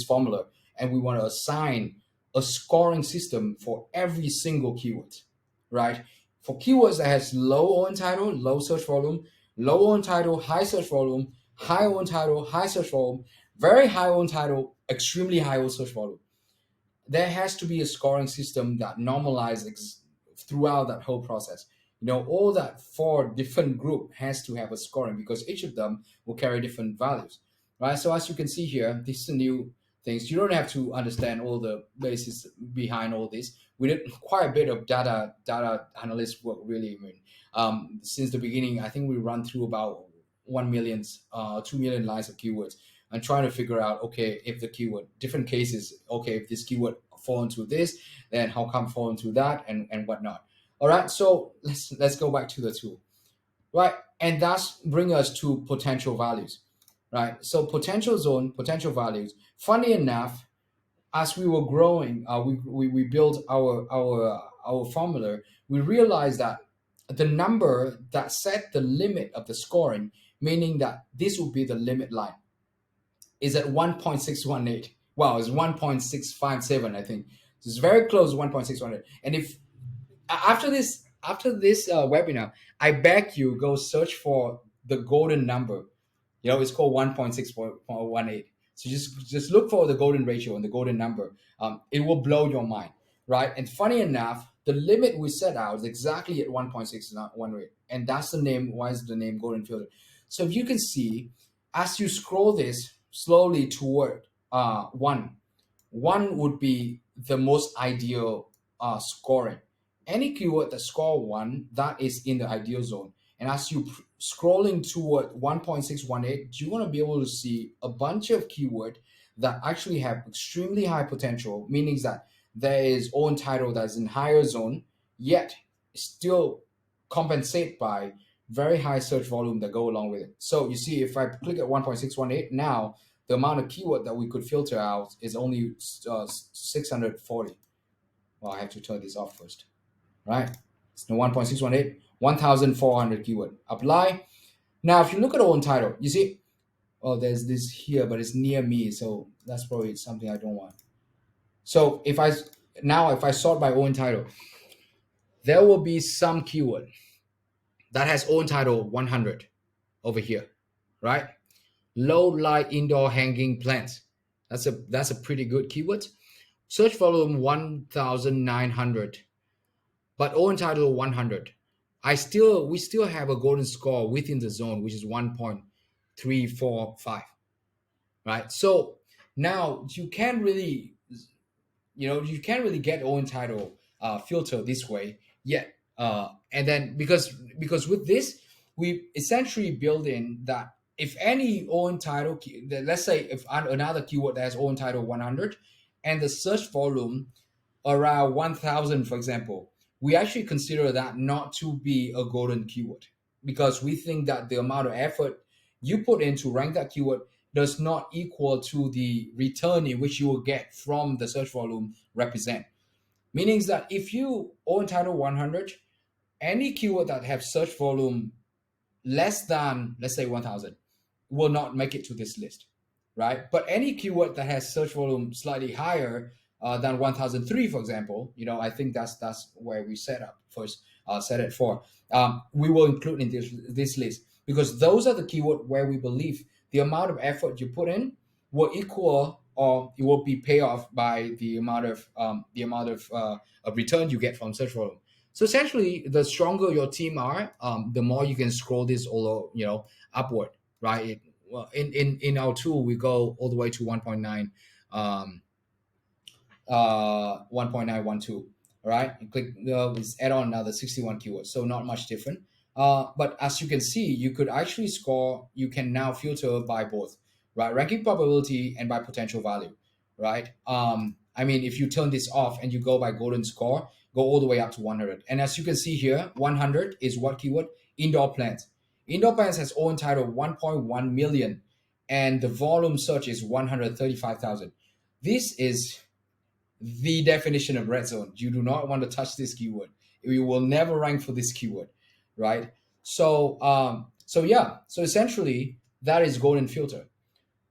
formula, and we want to assign a scoring system for every single keyword, right? For keywords that has low on title, low search volume, low on title, high search volume, high on title, high search volume, very high on title, extremely high on search volume, there has to be a scoring system that normalizes throughout that whole process. All that four different group has to have a scoring, because each of them will carry different values, right? So as you can see here, this is the new things. You don't have to understand all the basis behind all this. We did quite a bit of data analyst work, really. I mean, since the beginning, I think we run through about 1 million, 2 million lines of keywords, and trying to figure out, okay, if the keyword, different cases, okay, if this keyword fall into this, then how come fall into that, and whatnot. All right, so let's go back to the tool, right? And that's bring us to potential values, right? So potential zone, potential values. Funny enough, as we were growing, we built our formula. We realized that the number that set the limit of the scoring, meaning that this would be the limit line, is at 1.618. Wow, it's 1.657, I think. So it's very close to 1.618. And if after this webinar, I beg you go search for the golden number. It's called 1.618. So just look for the golden ratio and the golden number. It will blow your mind, right? And funny enough, the limit we set out is exactly at 1.618, and that's the name. Why is the name golden filter? So if you can see, as you scroll this slowly toward one would be the most ideal scoring. Any keyword that score one, that is in the ideal zone. And as you scrolling toward 1.618, you want to be able to see a bunch of keyword that actually have extremely high potential, meaning that there is own title that's in higher zone, yet still compensate by very high search volume that go along with it. So you see, if I click at 1.618 now, the amount of keyword that we could filter out is only 640. Well, I have to turn this off first, right? It's the 1.618. 1,400 keyword. Apply. Now, if you look at own title, you see, oh, there's this here, but it's near me, so that's probably something I don't want. So if I sort by own title, there will be some keyword that has own title 100 over here, right? Low light indoor hanging plants. That's a pretty good keyword. Search volume 1,900, but own title 100. We still have a golden score within the zone, which is 1.345, right? So now you can't really get own title filter this way yet. And then because with this, we essentially build in that if any own title, let's say if another keyword that has own title 100 and the search volume around 1,000, for example, we actually consider that not to be a golden keyword because we think that the amount of effort you put in to rank that keyword does not equal to the return in which you will get from the search volume represent. Meaning that if you own title 100, any keyword that have search volume less than, let's say, 1,000 will not make it to this list, right? But any keyword that has search volume slightly higher than 1,003, for example, I think that's where we set it for. We will include in this list because those are the keyword where we believe the amount of effort you put in will equal or it will be paid off by the amount of return you get from search volume. So essentially, the stronger your team are, the more you can scroll this all upward, right? Well, in our tool, we go all the way to 1.9, 1.912. All right, and click add on another 61 keywords, so not much different. But as you can see, you could actually score. You can now filter by both, right? Ranking probability and by potential value, right? I mean, if you turn this off and you go by golden score, go all the way up to 100. And as you can see here, 100 is what keyword? Indoor plants. Indoor plants has own title 1.1 million, and the volume search is 135,000. This is the definition of red zone. You do not want to touch this keyword. You will never rank for this keyword, right? So essentially that is golden filter.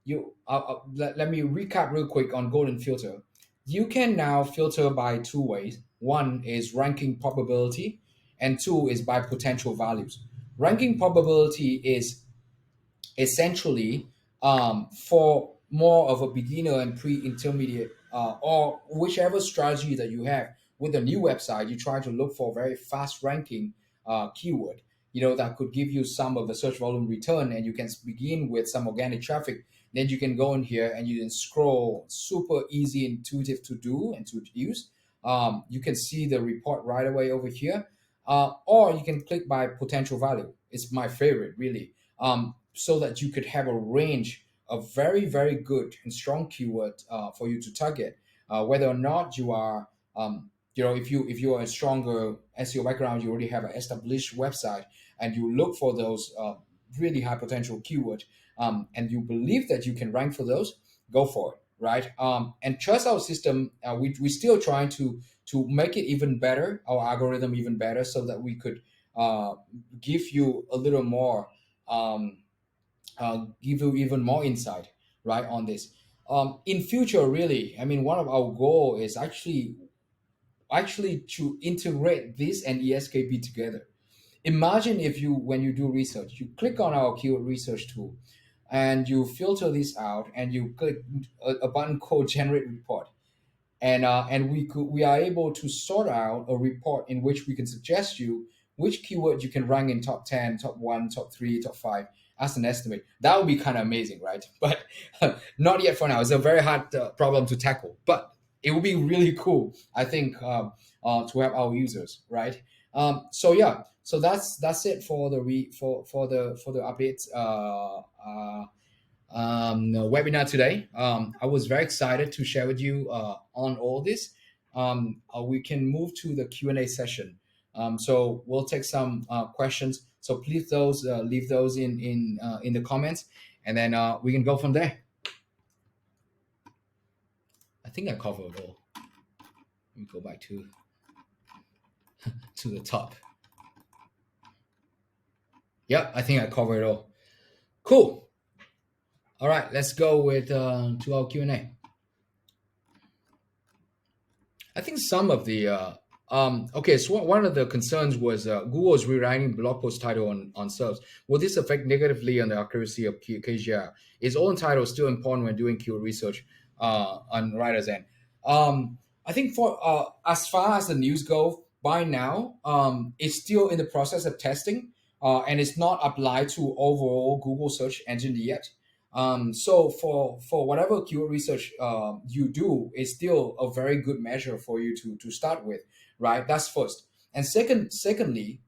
Let me recap real quick on golden filter. You can now filter by two ways. One is ranking probability, and two is by potential values. Ranking probability is essentially for more of a beginner and pre-intermediate or whichever strategy that you have with a new website, you try to look for very fast ranking keyword, that could give you some of the search volume return, and you can begin with some organic traffic. Then you can go in here and you can scroll, super easy, intuitive to do and to use. You can see the report right away over here, or you can click by potential value. It's my favorite, really, so that you could have a range of very, very good and strong keyword for you to target, whether or not you are, if you are a stronger SEO background, you already have an established website, and you look for those really high potential keyword, and you believe that you can rank for those, go for it, right? And trust our system. We still trying to make it even better, our algorithm even better, so that we could give you a little more. Give you even more insight, right, on this. In future, really, I mean, one of our goal is actually to integrate this and ESKP together. Imagine if when you do research, you click on our keyword research tool, and you filter this out, and you click a button called generate report, and we are able to sort out a report in which we can suggest you which keyword you can rank in top 10, top 1, top 3, top 5 as an estimate. That would be kind of amazing, right? But not yet for now. It's a very hard problem to tackle, but it would be really cool, I think, to have our users, right? So that's it for the updates webinar today. I was very excited to share with you on all this. We can move to the Q&A session. So we'll take some questions. So please leave those in the comments, and then we can go from there. I think I covered it all. Let me go back to the top. Yep, I think I covered it all. Cool. All right, let's go with to our Q&A. I think some of the okay. So one of the concerns was Google is rewriting blog post title on SERPs. Will this affect negatively on the accuracy of KGR? Is all title still important when doing keyword research on WriterZen? I think for as far as the news go, by now, it's still in the process of testing, and it's not applied to overall Google search engine yet. So for whatever keyword research you do, it's still a very good measure for you to start with, right? That's first. And secondly,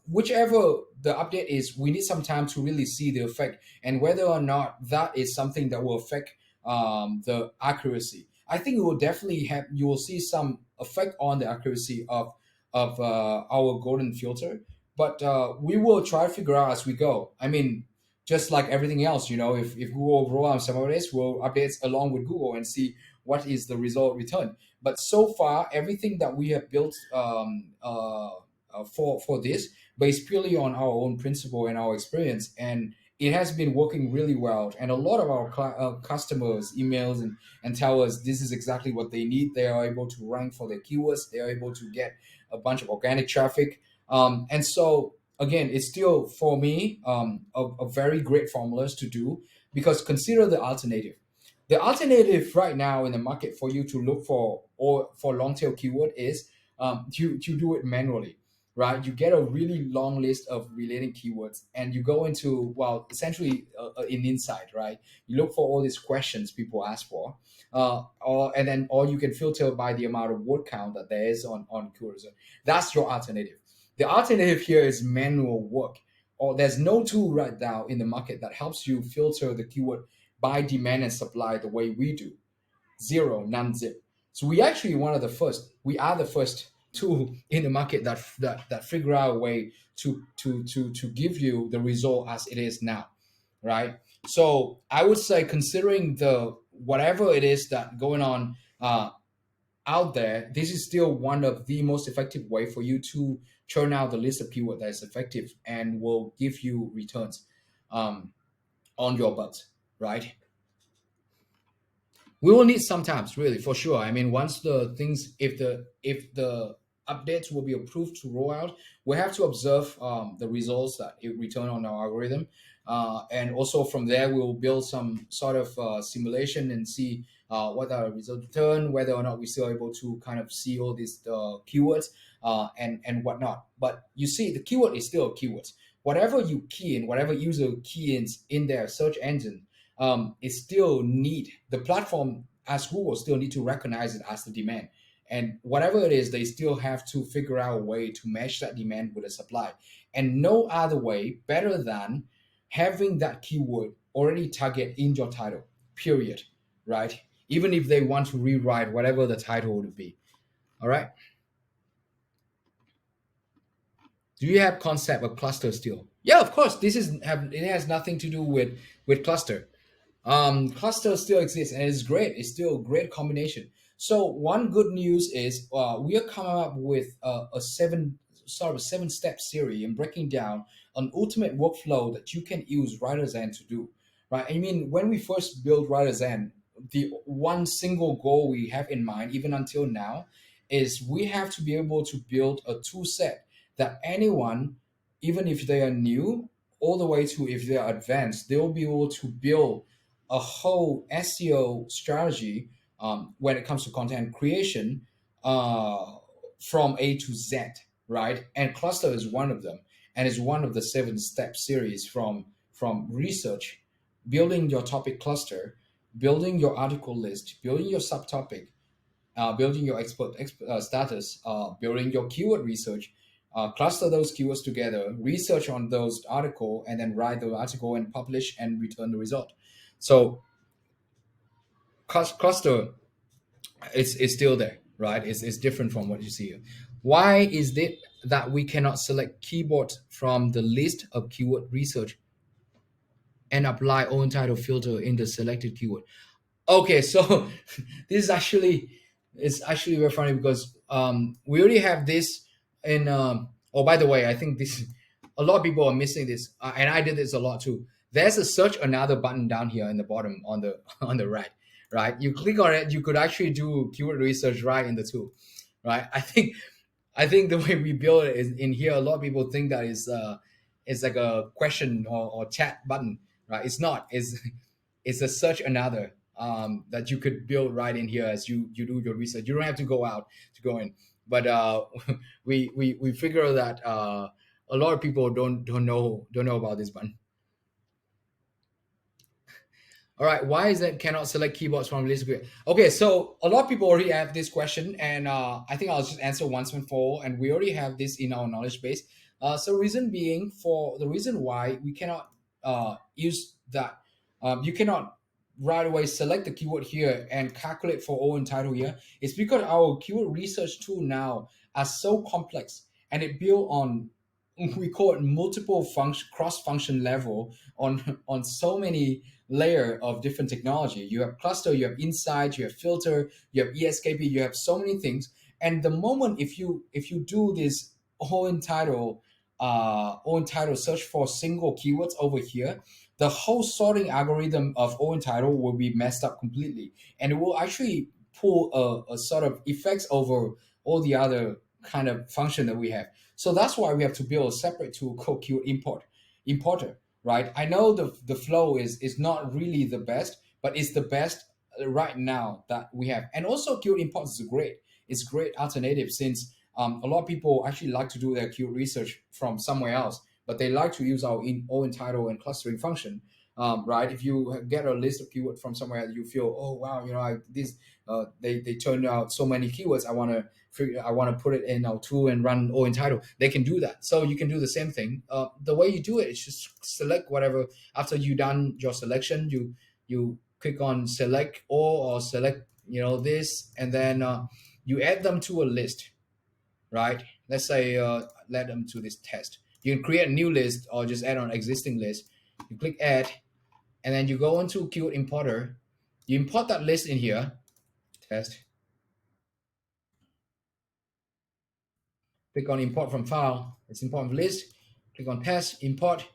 whichever the update is, we need some time to really see the effect and whether or not that is something that will affect the accuracy. I think it will definitely have. You will see some effect on the accuracy of our golden filter, but we will try to figure out as we go. I mean, just like everything else, if Google roll out some of this, we'll update along with Google and see what is the result return. But so far, everything that we have built for this based purely on our own principle and our experience, and it has been working really well. And a lot of our customers emails and tell us this is exactly what they need. They are able to rank for their keywords. They are able to get a bunch of organic traffic. And so again, it's still for me a very great formulas to do, because consider the alternative. The alternative right now in the market for you to look for or for long tail keyword is to do it manually, right? You get a really long list of relating keywords and you go into, well, essentially an insight, right? You look for all these questions people ask for, or you can filter by the amount of word count that there is on keywords. That's your alternative. The alternative here is manual work, or there's no tool right now in the market that helps you filter the keyword by demand and supply the way we do. Zero, none, zip. So we actually one of the first. We are the first tool in the market that figure out a way to give you the result as it is now, right? So I would say, considering the whatever it is that going on out there, this is still one of the most effective way for you to churn out the list of keyword that is effective and will give you returns um, on your butt, right? We will need sometimes, really, for sure. I mean, once the things, if the updates will be approved to roll out, we have to observe the results that it return on our algorithm, and also from there we will build some sort of simulation and see what our results return, whether or not we're still able to kind of see all these keywords and whatnot. But you see, the keyword is still keywords. Whatever you key in, whatever user key in their search engine, it still need the platform as Google still need to recognize it as the demand. And whatever it is, they still have to figure out a way to match that demand with the supply. And no other way better than having that keyword already target in your title, period. Right? Even if they want to rewrite whatever the title would be. All right. Do you have concept of cluster still? Yeah, of course. It has nothing to do with cluster. Cluster still exists and it's great. It's still a great combination. So one good news is we are coming up with a seven step series and breaking down an ultimate workflow that you can use WriterZen to do. Right? I mean, when we first built WriterZen, the one single goal we have in mind, even until now, is we have to be able to build a tool set that anyone, even if they are new, all the way to if they are advanced, they will be able to build a whole SEO strategy when it comes to content creation from A to Z, right? And cluster is one of them, and is one of the seven-step series from research, building your topic cluster, building your article list, building your subtopic, building your expert status, building your keyword research, cluster those keywords together, research on those article, and then write the article and publish and return the result. So cluster is still there, right? It's different from what you see here. Why is it that we cannot select keyboard from the list of keyword research and apply own title filter in the selected keyword? Okay, so this is actually it's actually very funny because we already have this in. Oh, by the way, I think this a lot of people are missing this, and I did this a lot too. There's a search another button down here in the bottom on the on the right, right? You click on it, you could actually do keyword research right in the tool, right? I think the way we build it is in here. A lot of people think that is like a question or chat button, right? It's not. It's a search another that you could build right in here as you do your research. You don't have to go out to go in, but we figure that a lot of people don't know about this button. All right, why is that cannot select keyboards from list? Okay, so a lot of people already have this question, and I think I'll just answer once and for all. And we already have this in our knowledge base. So reason being, for the reason why we cannot use that, you cannot right away select the keyword here and calculate for all in title here. It's because our keyword research tool now are so complex, and it built on, we call it multiple function cross function level on so many layer of different technology. You have cluster, you have insight, you have filter, you have ESKP, you have so many things. And the moment if you do this whole entitle search for single keywords over here, the whole sorting algorithm of all entitle will be messed up completely, and it will actually pull a sort of effects over all the other kind of function that we have. So that's why we have to build a separate tool called keyword importer, right? I know the flow is not really the best, but it's the best right now that we have. And also keyword import is great. It's great alternative, since a lot of people actually like to do their keyword research from somewhere else, but they like to use our all entitle and clustering function. Right? If you get a list of keywords from somewhere, you feel, oh wow, they turned out so many keywords. I want to put it in our tool and run all entitle. They can do that. So you can do the same thing. The way you do it is just select whatever. After you done your selection, you click on select all, or select this, and then you add them to a list, right? Let's say let them to this test. You can create a new list or just add on existing list. You click add, and then you go into keyword importer. You import that list in here, test. Click on import from file. It's import from list. Click on test, import.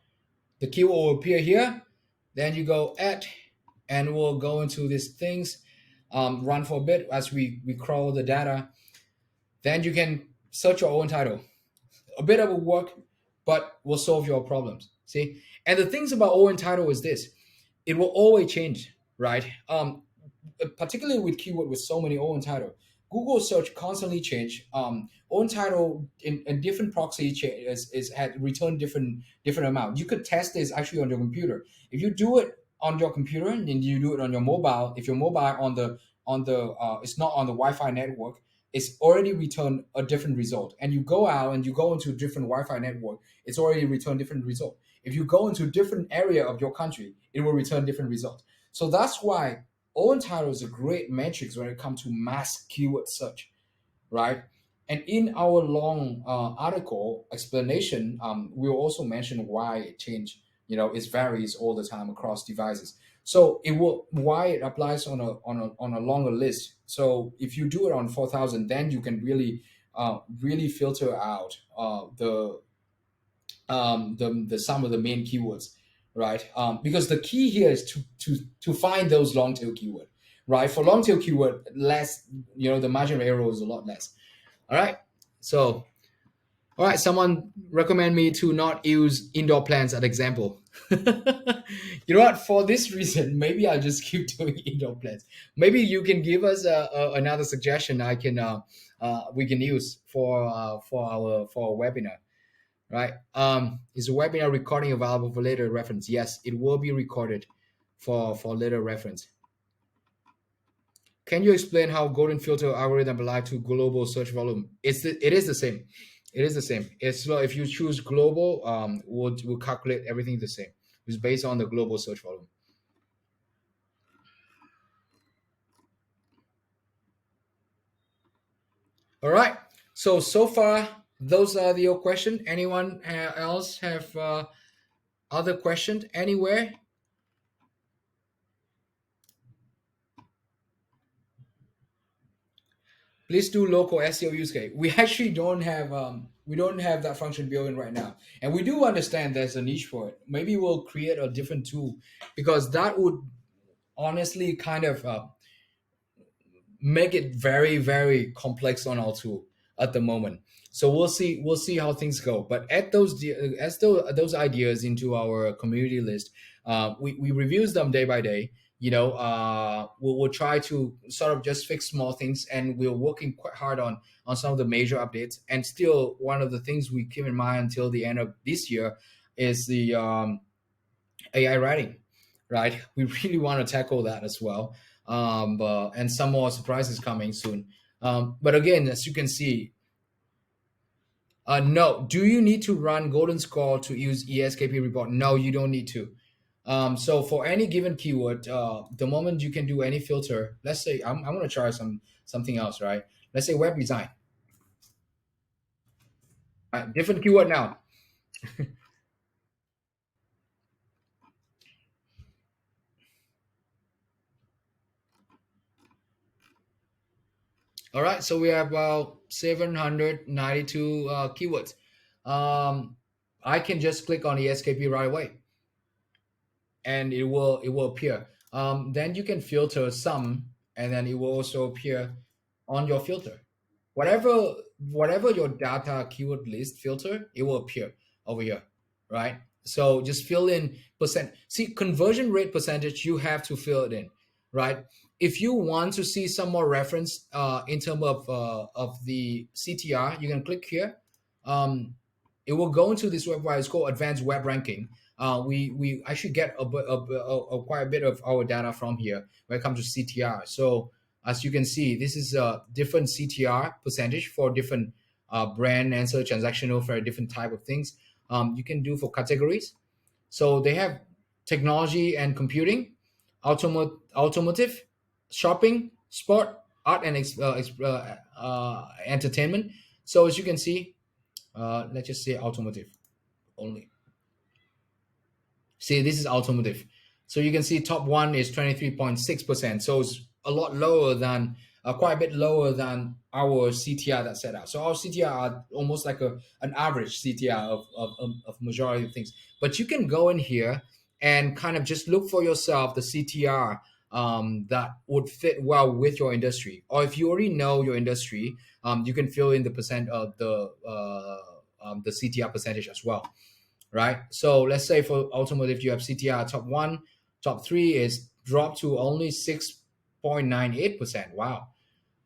The keyword will appear here. Then you go add, and we'll go into these things. Run for a bit as we crawl the data. Then you can search your own title. A bit of a work, but will solve your problems. See? And the things about own title is this: it will always change, right? Particularly with keyword with so many own title, Google search constantly change. Own title in different proxy is had return different amount. You could test this actually on your computer. If you do it on your computer and you do it on your mobile, if your mobile on the it's not on the Wi-Fi network, it's already returned a different result. And you go out and you go into a different Wi-Fi network, it's already returned different result. If you go into a different area of your country, it will return different results. So that's why own title is a great metrics when it comes to mass keyword search, right? And in our long article explanation, we'll also mention why it changed. It varies all the time across devices. So it will why it applies on a longer list. So if you do it on 4,000, then you can really filter out the some of the main keywords, right? Because the key here is to find those long tail keyword, right? For long tail keyword, less, the margin of error is a lot less. All right. So, all right, someone recommend me to not use indoor plants as example. You know what? For this reason, maybe I'll just keep doing indoor plants. Maybe you can give us another suggestion I can we can use for our webinar. Right? Is the webinar recording available for later reference? Yes, it will be recorded for later reference. Can you explain how golden filter algorithm apply to global search volume? It is the same. It is the same. It's if you choose global, we'll calculate everything the same. It's based on the global search volume. All right. So far, those are your question. Anyone else have other questions anywhere? Please do local SEO use case. We actually don't have We don't have that function built in right now, and we do understand there's a niche for it. Maybe we'll create a different tool, because that would honestly kind of make it very very complex on our tool at the moment. So we'll see how things go. But add those ideas into our community list. We reviews them day by day. We'll try to sort of just fix small things, and we're working quite hard on some of the major updates. And still, one of the things we keep in mind until the end of this year is the AI writing, right? We really want to tackle that as well. And some more surprises coming soon. But again, as you can see, no. Do you need to run Golden Score to use ESKP Report? No, you don't need to. So for any given keyword, the moment you can do any filter, let's say I'm going to try something else, right? Let's say web design. Different keyword now. All right, so we have about 792 keywords. I can just click on ESKP right away, and it will appear. Then you can filter some, and then it will also appear on your filter. Whatever your data keyword list filter, it will appear over here, right? So just fill in percent. See, conversion rate percentage, you have to fill it in, right? If you want to see some more reference in terms of the CTR, you can click here. It will go into this website. It's called Advanced Web Ranking. We actually get quite a bit of our data from here when it comes to CTR. So as you can see, this is a different CTR percentage for different brand answer, transactional, for different type of things. You can do for categories. So they have technology and computing, automotive, shopping, sport, art, and entertainment. So as you can see, let's just say automotive only. See, this is automotive. So you can see top one is 23.6%. So it's a lot lower than, quite a bit lower than our CTR that's set out. So our CTR are almost like an average CTR of majority of things. But you can go in here and kind of just look for yourself the CTR that would fit well with your industry. Or if you already know your industry, you can fill in the percent of the CTR percentage as well, right? So let's say for automotive, you have CTR top one, top three is dropped to only 6.98%. Wow.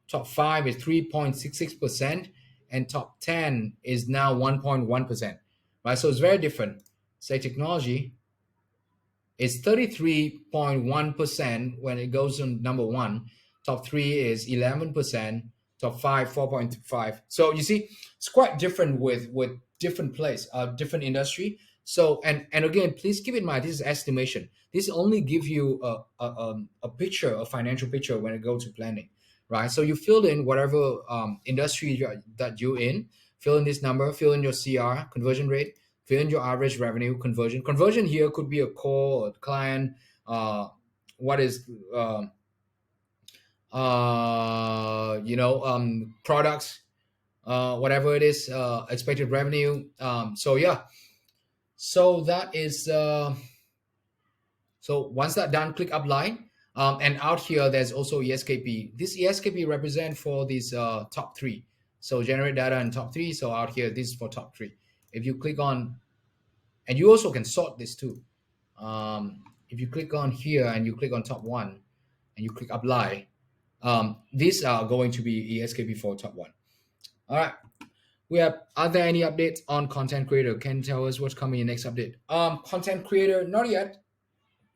Top five is 3.66%, and top 10 is now 1.1%, right? So it's very different. Say technology is 33.1% when it goes on number one. Top three is 11%. Top five, 4.5. So you see, it's quite different with different place, different industry. So and again, please keep in mind this is estimation. This only give you a picture, a financial picture when it goes to planning, right? So you fill in whatever industry that you're in, fill in this number, fill in your CR, conversion rate, fill in your average revenue, conversion. Conversion here could be a call, a client, what is products, whatever it is, expected revenue. So yeah, so that is so once that done, click apply. And out here, there's also ESKP. This ESKP represent for these top three. So generate data in top three. So out here, this is for top three. If you click on, and you also can sort this too. If you click on here and you click on top one and you click apply, these are going to be ESKP for top one. All right. We have, are there any updates on content creator? Can you tell us what's coming in next update? Content creator, not yet.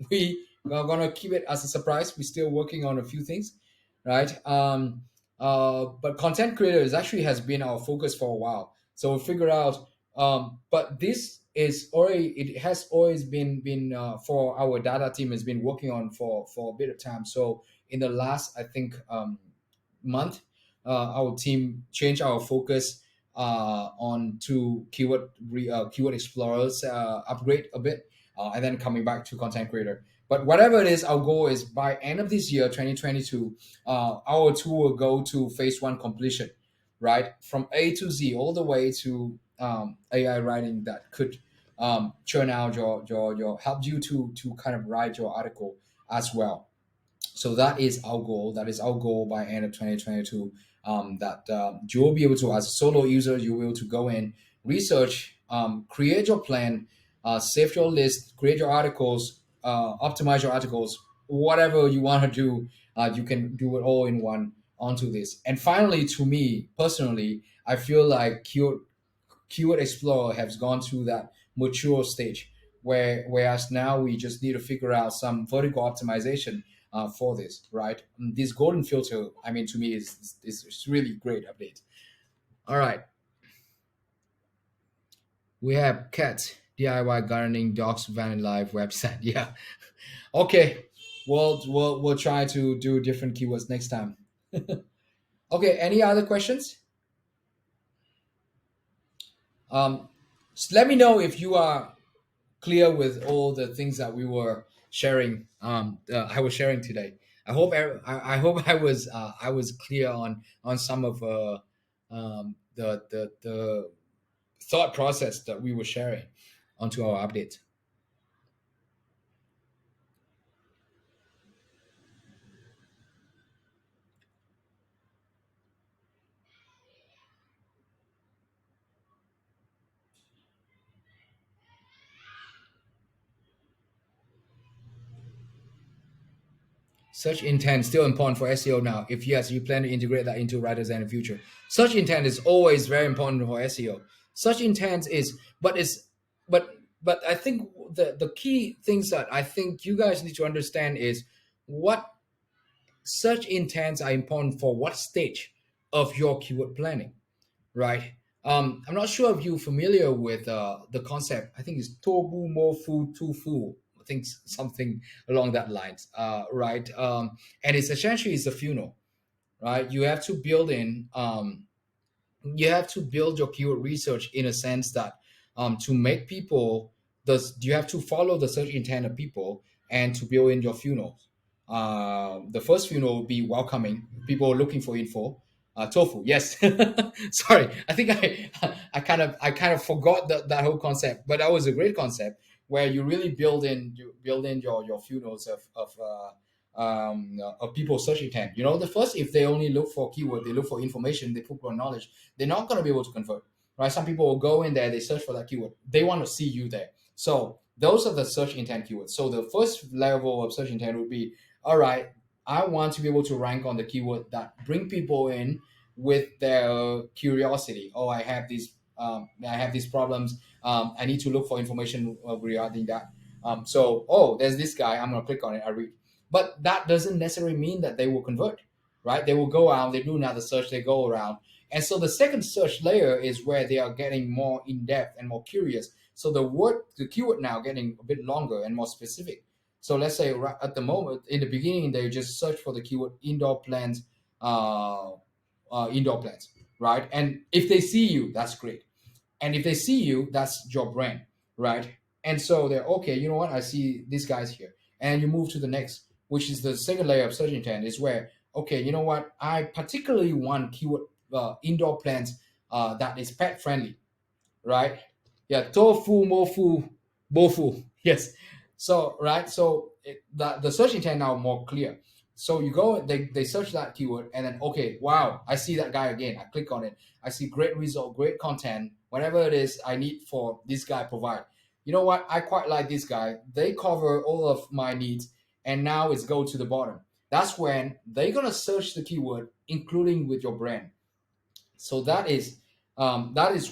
We are gonna keep it as a surprise. We're still working on a few things, right? But content creators actually has been our focus for a while. So we figure out. But this is already, it has always been for our data team has been working on for a bit of time. So in the last, I think, month, our team changed our focus on to keyword explorers, upgrade a bit, and then coming back to content creator. But whatever it is, our goal is by end of this year, 2022, our tool will go to phase one completion, right? From A to Z, all the way to AI writing that could churn out your help you to kind of write your article as well. So that is our goal. That is our goal by end of 2022. That you will be able to, as a solo user, you will be able to go in, research, create your plan, save your list, create your articles, optimize your articles, whatever you want to do. You can do it all in one onto this. And finally, to me personally, I feel like Keyword Explorer has gone through that mature stage whereas now we just need to figure out some vertical optimization for this, right? This golden filter, I mean, to me is really great update. All right, we have cats, DIY gardening, dogs, van and life website. Yeah, okay. We'll try to do different keywords next time. Okay, any other questions? Um, let me know if you are clear with all the things that we were sharing. I was sharing today. I hope I was clear on some of the thought process that we were sharing onto our update. Search intent still important for SEO now. If yes, you plan to integrate that into WriterZen in the future. Search intent is always very important for SEO. Search intent is, but it's, but I think the key things that I think you guys need to understand is what search intents are important for what stage of your keyword planning, right? I'm not sure if you're familiar with the concept. I think it's tobu mofu tufu. I think something along that lines, right? And it's essentially it's a funnel, right? You have to build your keyword research in a sense that to make people does you have to follow the search intent of people and to build in your funnel. The first funnel will be welcoming people looking for info. Tofu, yes. Sorry, I think I kind of forgot that whole concept, but that was a great concept where you really build in your funnels of people search intent. You know, the first, if they only look for keyword, they look for information, they look for knowledge, they're not going to be able to convert, right? Some people will go in there, they search for that keyword, they want to see you there. So those are the search intent keywords. So the first level of search intent would be, all right, I want to be able to rank on the keyword that bring people in with their curiosity. Oh, I have these problems. I need to look for information regarding that. So, oh, there's this guy. I'm gonna click on it. I read, but that doesn't necessarily mean that they will convert, right? They will go out, they do another search, they go around, and so the second search layer is where they are getting more in depth and more curious. So the keyword now getting a bit longer and more specific. So let's say right at the moment, in the beginning, they just search for the keyword uh, indoor plants, right? And if they see you, that's great. And if they see you, that's your brand, right? And so they're okay. You know what? I see these guys here, and you move to the next, which is the second layer of search intent. Is where okay, you know what? I particularly want keyword indoor plants that is pet friendly, right? Yeah, tofu, mofu, bofu. Yes. So right, so the search intent now more clear. So you go, they search that keyword, and then okay, wow, I see that guy again. I click on it. I see great result, great content, whatever it is I need for this guy provide. You know what? I quite like this guy. They cover all of my needs, and now it's go to the bottom. That's when they're gonna search the keyword, including with your brand. So that is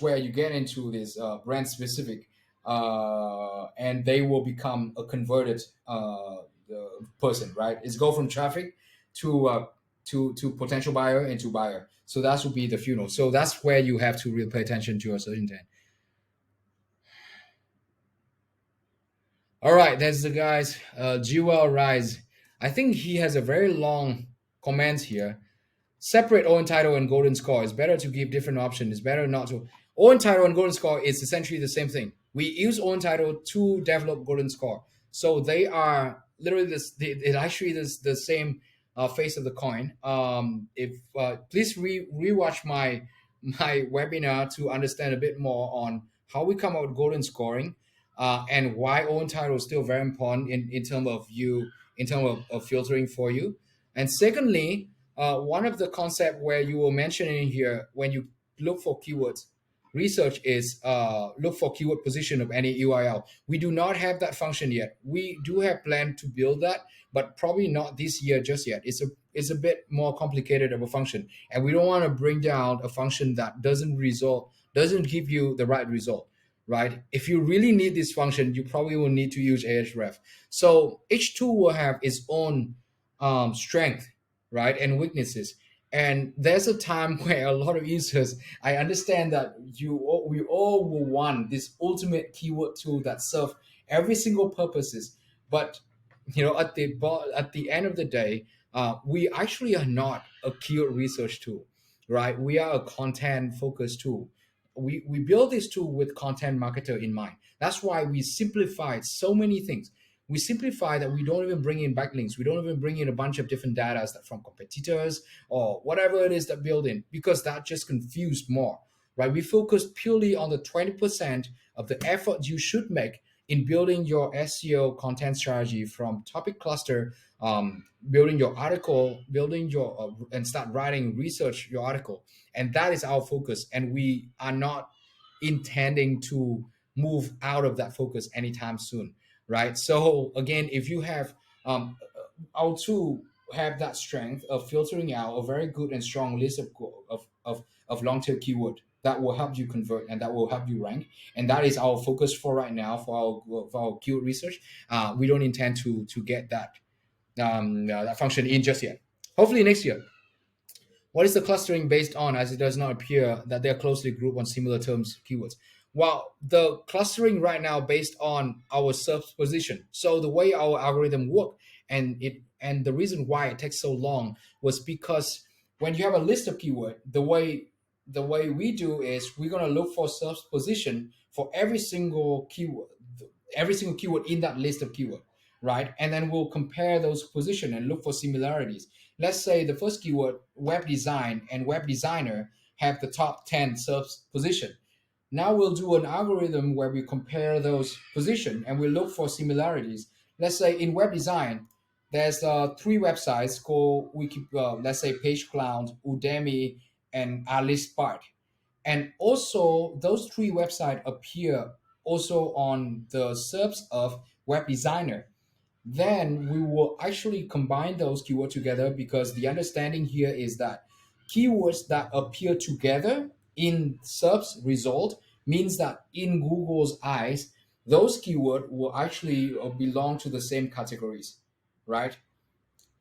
where you get into this brand specific, and they will become a converted person, right? It's go from traffic to to potential buyer and to buyer. So that would be the funnel. So that's where you have to really pay attention to your search intent. All right, that's the guys. Jewel Rise. I think he has a very long comment here. Separate own title and golden score. It's better to give different options. It's better not to. Own title and golden score is essentially the same thing. We use own title to develop golden score. So they are literally this. It actually is the same face of the coin. If please rewatch my my webinar to understand a bit more on how we come out with golden scoring, and why own title is still very important in terms of of filtering for you. And secondly, one of the concept where you were mentioning here when you look for keywords research is look for keyword position of any URL. We do not have that function yet. We do have plan to build that, but probably not this year just yet. It's a bit more complicated of a function, and we don't want to bring down a function that doesn't give you the right result, right? If you really need this function, you probably will need to use Ahref. So each tool will have its own strength, right, and weaknesses. And there's a time where a lot of users, I understand that we all will want this ultimate keyword tool that serve every single purposes. But at the end of the day, we actually are not a keyword research tool, right? We are a content focused tool. We build this tool with content marketer in mind. That's why we simplified so many things. We simplify that we don't even bring in backlinks. We don't even bring in a bunch of different data that from competitors or whatever it is that build in, because that just confused more, right? We focus purely on the 20% of the effort you should make in building your SEO content strategy, from topic cluster, building your article, building your and start writing research your article, and that is our focus. And we are not intending to move out of that focus anytime soon, right? So again, if you have our tool have that strength of filtering out a very good and strong list of long tail keyword that will help you convert and that will help you rank, and that is our focus for right now for our keyword research. We don't intend to get that function in just yet. Hopefully next year. What is the clustering based on, as it does not appear that they are closely grouped on similar terms keywords? Well, the clustering right now based on our search position. So the way our algorithm work, and the reason why it takes so long was because when you have a list of keyword, the way we do is we're gonna look for search position for every single keyword in that list of keyword, right? And then we'll compare those position and look for similarities. Let's say the first keyword, web design and web designer, have the top 10 search position. Now we'll do an algorithm where we compare those position and we look for similarities. Let's say in web design, there's three websites called let's say PageCloud, Udemy, and AliSpark. And also those three websites appear also on the SERPs of web designer. Then we will actually combine those keywords together, because the understanding here is that keywords that appear together in SERPs result means that in Google's eyes, those keywords will actually belong to the same categories, right?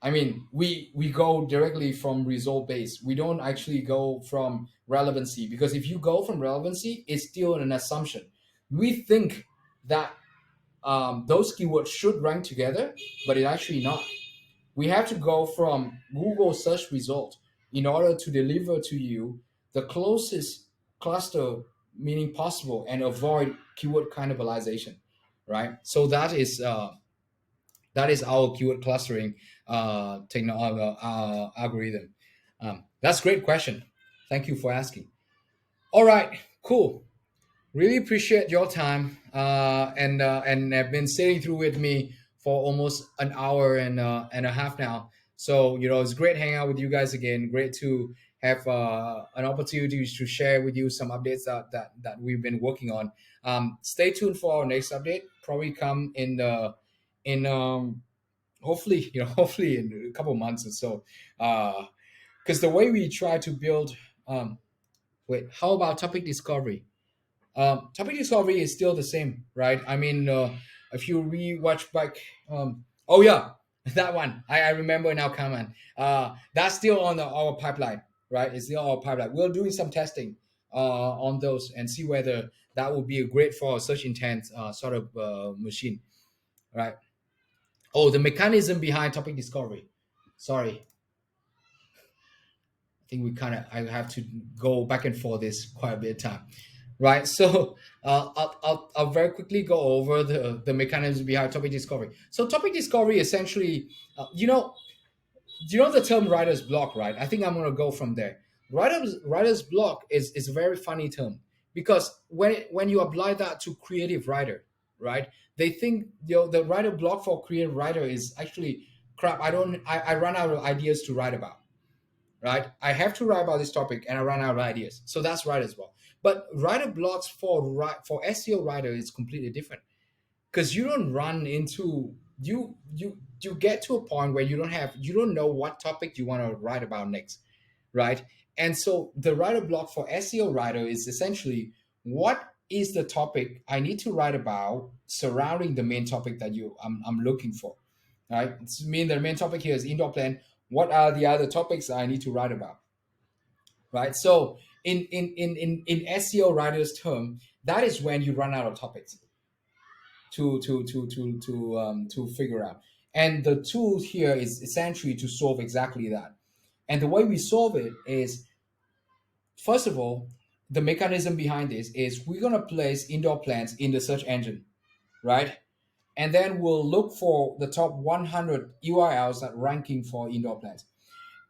I mean, we go directly from result base. We don't actually go from relevancy, because if you go from relevancy, it's still an assumption. We think that those keywords should rank together, but it actually not. We have to go from Google search result in order to deliver to you the closest cluster meaning possible and avoid keyword cannibalization, right? So that is our keyword clustering algorithm. That's a great question. Thank you for asking. All right, cool. Really appreciate your time, and have been sitting through with me for almost an hour and a half now. So it's great hanging out with you guys again. Great to have an opportunity to share with you some updates that we've been working on. Stay tuned for our next update. Probably come in hopefully hopefully in a couple months or so. Because the way we try to build wait, how about topic discovery? Topic discovery is still the same, right? I mean, if you re-watch back, oh yeah, that one I remember now. Come on, that's still on our pipeline, right? It's still our pipeline. We're doing some testing on those and see whether that would be a great for a search intent sort of machine, right? Oh, the mechanism behind topic discovery. Sorry, I think I have to go back and forth this quite a bit of time, right? So I'll very quickly go over the mechanisms behind topic discovery. So topic discovery essentially, do you know the term writer's block, right? I think I'm going to go from there. Writer's block is a very funny term, because when you apply that to creative writer, right? They think, the writer block for creative writer is actually crap. I run out of ideas to write about, right? I have to write about this topic and I run out of ideas. So that's writer's block. But writer blocks for SEO writer is completely different, because you don't run into you get to a point where you don't know what topic you want to write about next, right? And so the writer block for SEO writer is essentially, what is the topic I need to write about surrounding the main topic that I'm looking for, right? It's mean the main topic here is indoor plan. What are the other topics I need to write about, right? So in SEO writer's term, that is when you run out of topics to figure out. And the tool here is essentially to solve exactly that. And the way we solve it is, first of all, the mechanism behind this is we're going to place indoor plants in the search engine, right? And then we'll look for the top 100 URLs that ranking for indoor plants.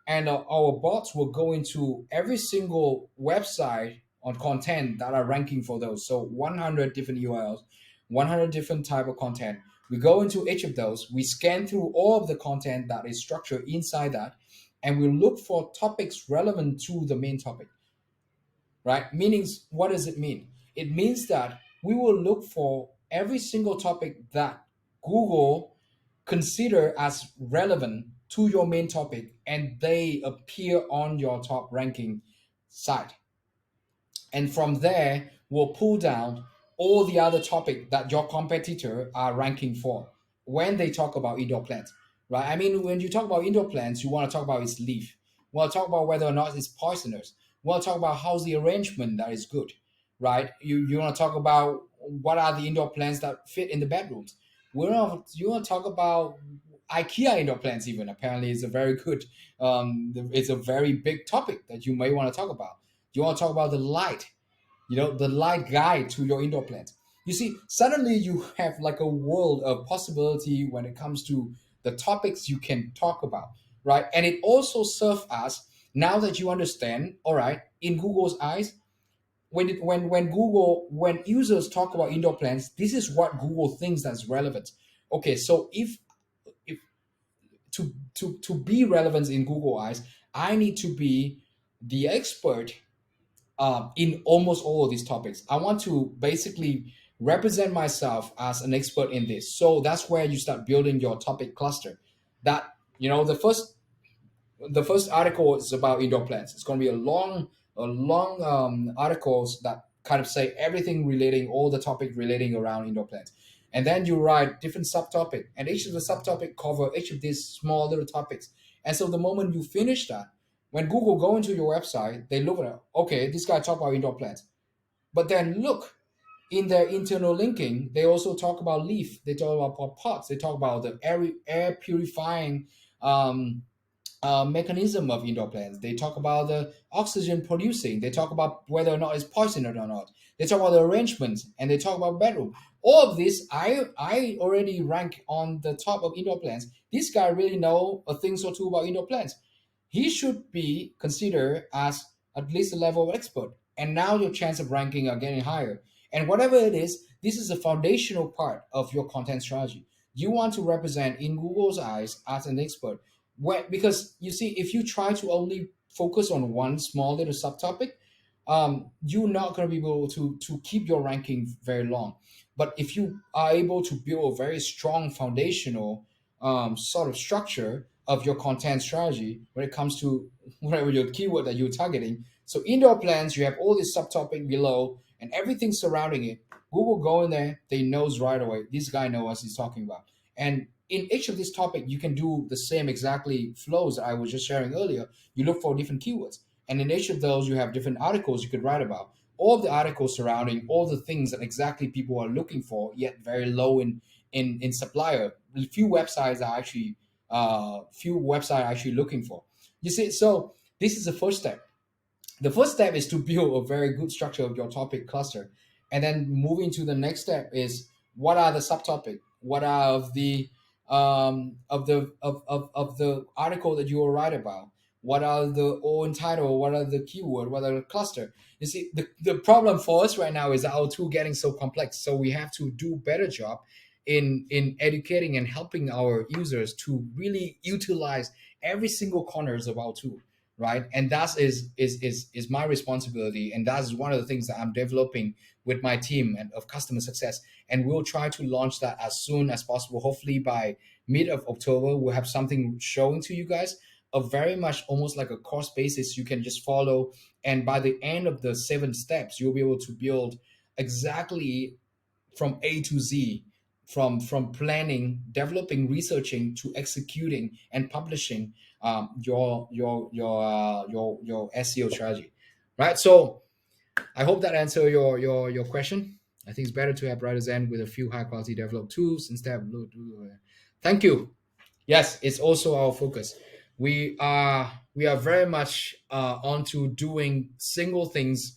And our bots will go into every single website on content that are ranking for those. So 100 different URLs, 100 different type of content. We go into each of those. We scan through all of the content that is structured inside that, and we look for topics relevant to the main topic, right? Meanings, what does it mean? It means that we will look for every single topic that Google consider as relevant to your main topic, and they appear on your top ranking site. And from there, we'll pull down all the other topic that your competitor are ranking for when they talk about indoor plants, right? I mean, when you talk about indoor plants, you want to talk about its leaf. You want to talk about whether or not it's poisonous. You want to talk about how's the arrangement that is good, right? You want to talk about what are the indoor plants that fit in the bedrooms. You want to talk about IKEA indoor plants, even apparently is a very good, it's a very big topic that you may want to talk about. You want to talk about the light, the light guide to your indoor plants. You see, suddenly you have like a world of possibility when it comes to the topics you can talk about, right? And it also serves us, now that you understand, all right, in Google's eyes, when users talk about indoor plants, this is what Google thinks that's relevant. Okay, so if to be relevant in Google eyes, I need to be the expert in almost all of these topics. I want to basically represent myself as an expert in this. So that's where you start building your topic cluster. That the first article is about indoor plants. It's going to be a long articles that kind of say everything relating, all the topic relating around indoor plants. And then you write different subtopic, and each of the subtopic cover each of these small little topics. And so the moment you finish that, when Google go into your website, they look at, okay, this guy talk about indoor plants. But then look, in their internal linking, they also talk about leaf. They talk about pots. They talk about the air purifying mechanism of indoor plants. They talk about the oxygen producing. They talk about whether or not it's poisonous or not. They talk about the arrangements, and they talk about bedroom. All of this, I already rank on the top of indoor plants. This guy really know a thing or two about indoor plants. He should be considered as at least a level of expert. And now your chance of ranking are getting higher. And whatever it is, this is a foundational part of your content strategy. You want to represent in Google's eyes as an expert. Because you see, if you try to only focus on one small little subtopic, you're not going to be able to keep your ranking very long. But if you are able to build a very strong foundational sort of structure of your content strategy when it comes to whatever your keyword that you're targeting. So indoor plants, you have all this subtopic below and everything surrounding it. Google go in there, they knows right away. This guy knows what he's talking about. And in each of these topic, you can do the same exactly flows that I was just sharing earlier. You look for different keywords. And in each of those, you have different articles you could write about. All of the articles surrounding all the things that exactly people are looking for, yet very low in supplier. Few websites are actually looking for. You see, so this is the first step. The first step is to build a very good structure of your topic cluster, and then moving to the next step is, what are the subtopic, what are of the article that you will write about, what are the own title, what are the keyword, what are the cluster. You see, the problem for us right now is our tool getting so complex, so we have to do better job in educating and helping our users to really utilize every single corners of our tool, right? And that is my responsibility, and that's one of the things that I'm developing with my team and of customer success. And we'll try to launch that as soon as possible. Hopefully by mid of October, we'll have something showing to you guys, a very much almost like a course basis you can just follow. And by the end of the 7 steps, you'll be able to build exactly from A to Z, from planning, developing, researching to executing and publishing your SEO strategy, right? So I hope that answer your question. I think it's better to have WriterZen with a few high quality developed tools instead of. Thank you. Yes, it's also our focus. We are very much onto doing single things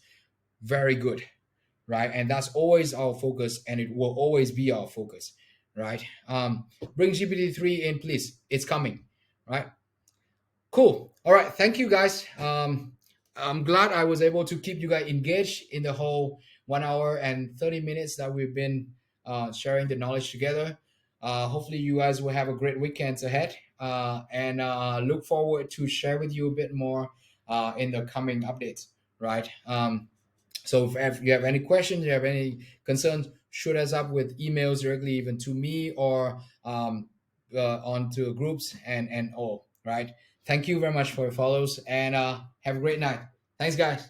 very good, right? And that's always our focus, and it will always be our focus, right? Bring GPT-3 in, please. It's coming, right? Cool. All right. Thank you, guys. I'm glad I was able to keep you guys engaged in the whole 1 hour and 30 minutes that we've been sharing the knowledge together. Hopefully, you guys will have a great weekend ahead, and look forward to share with you a bit more in the coming updates, right? So if you have any questions, you have any concerns, shoot us up with emails directly, even to me or onto groups and all, right? Thank you very much for your follows, and have a great night. Thanks, guys.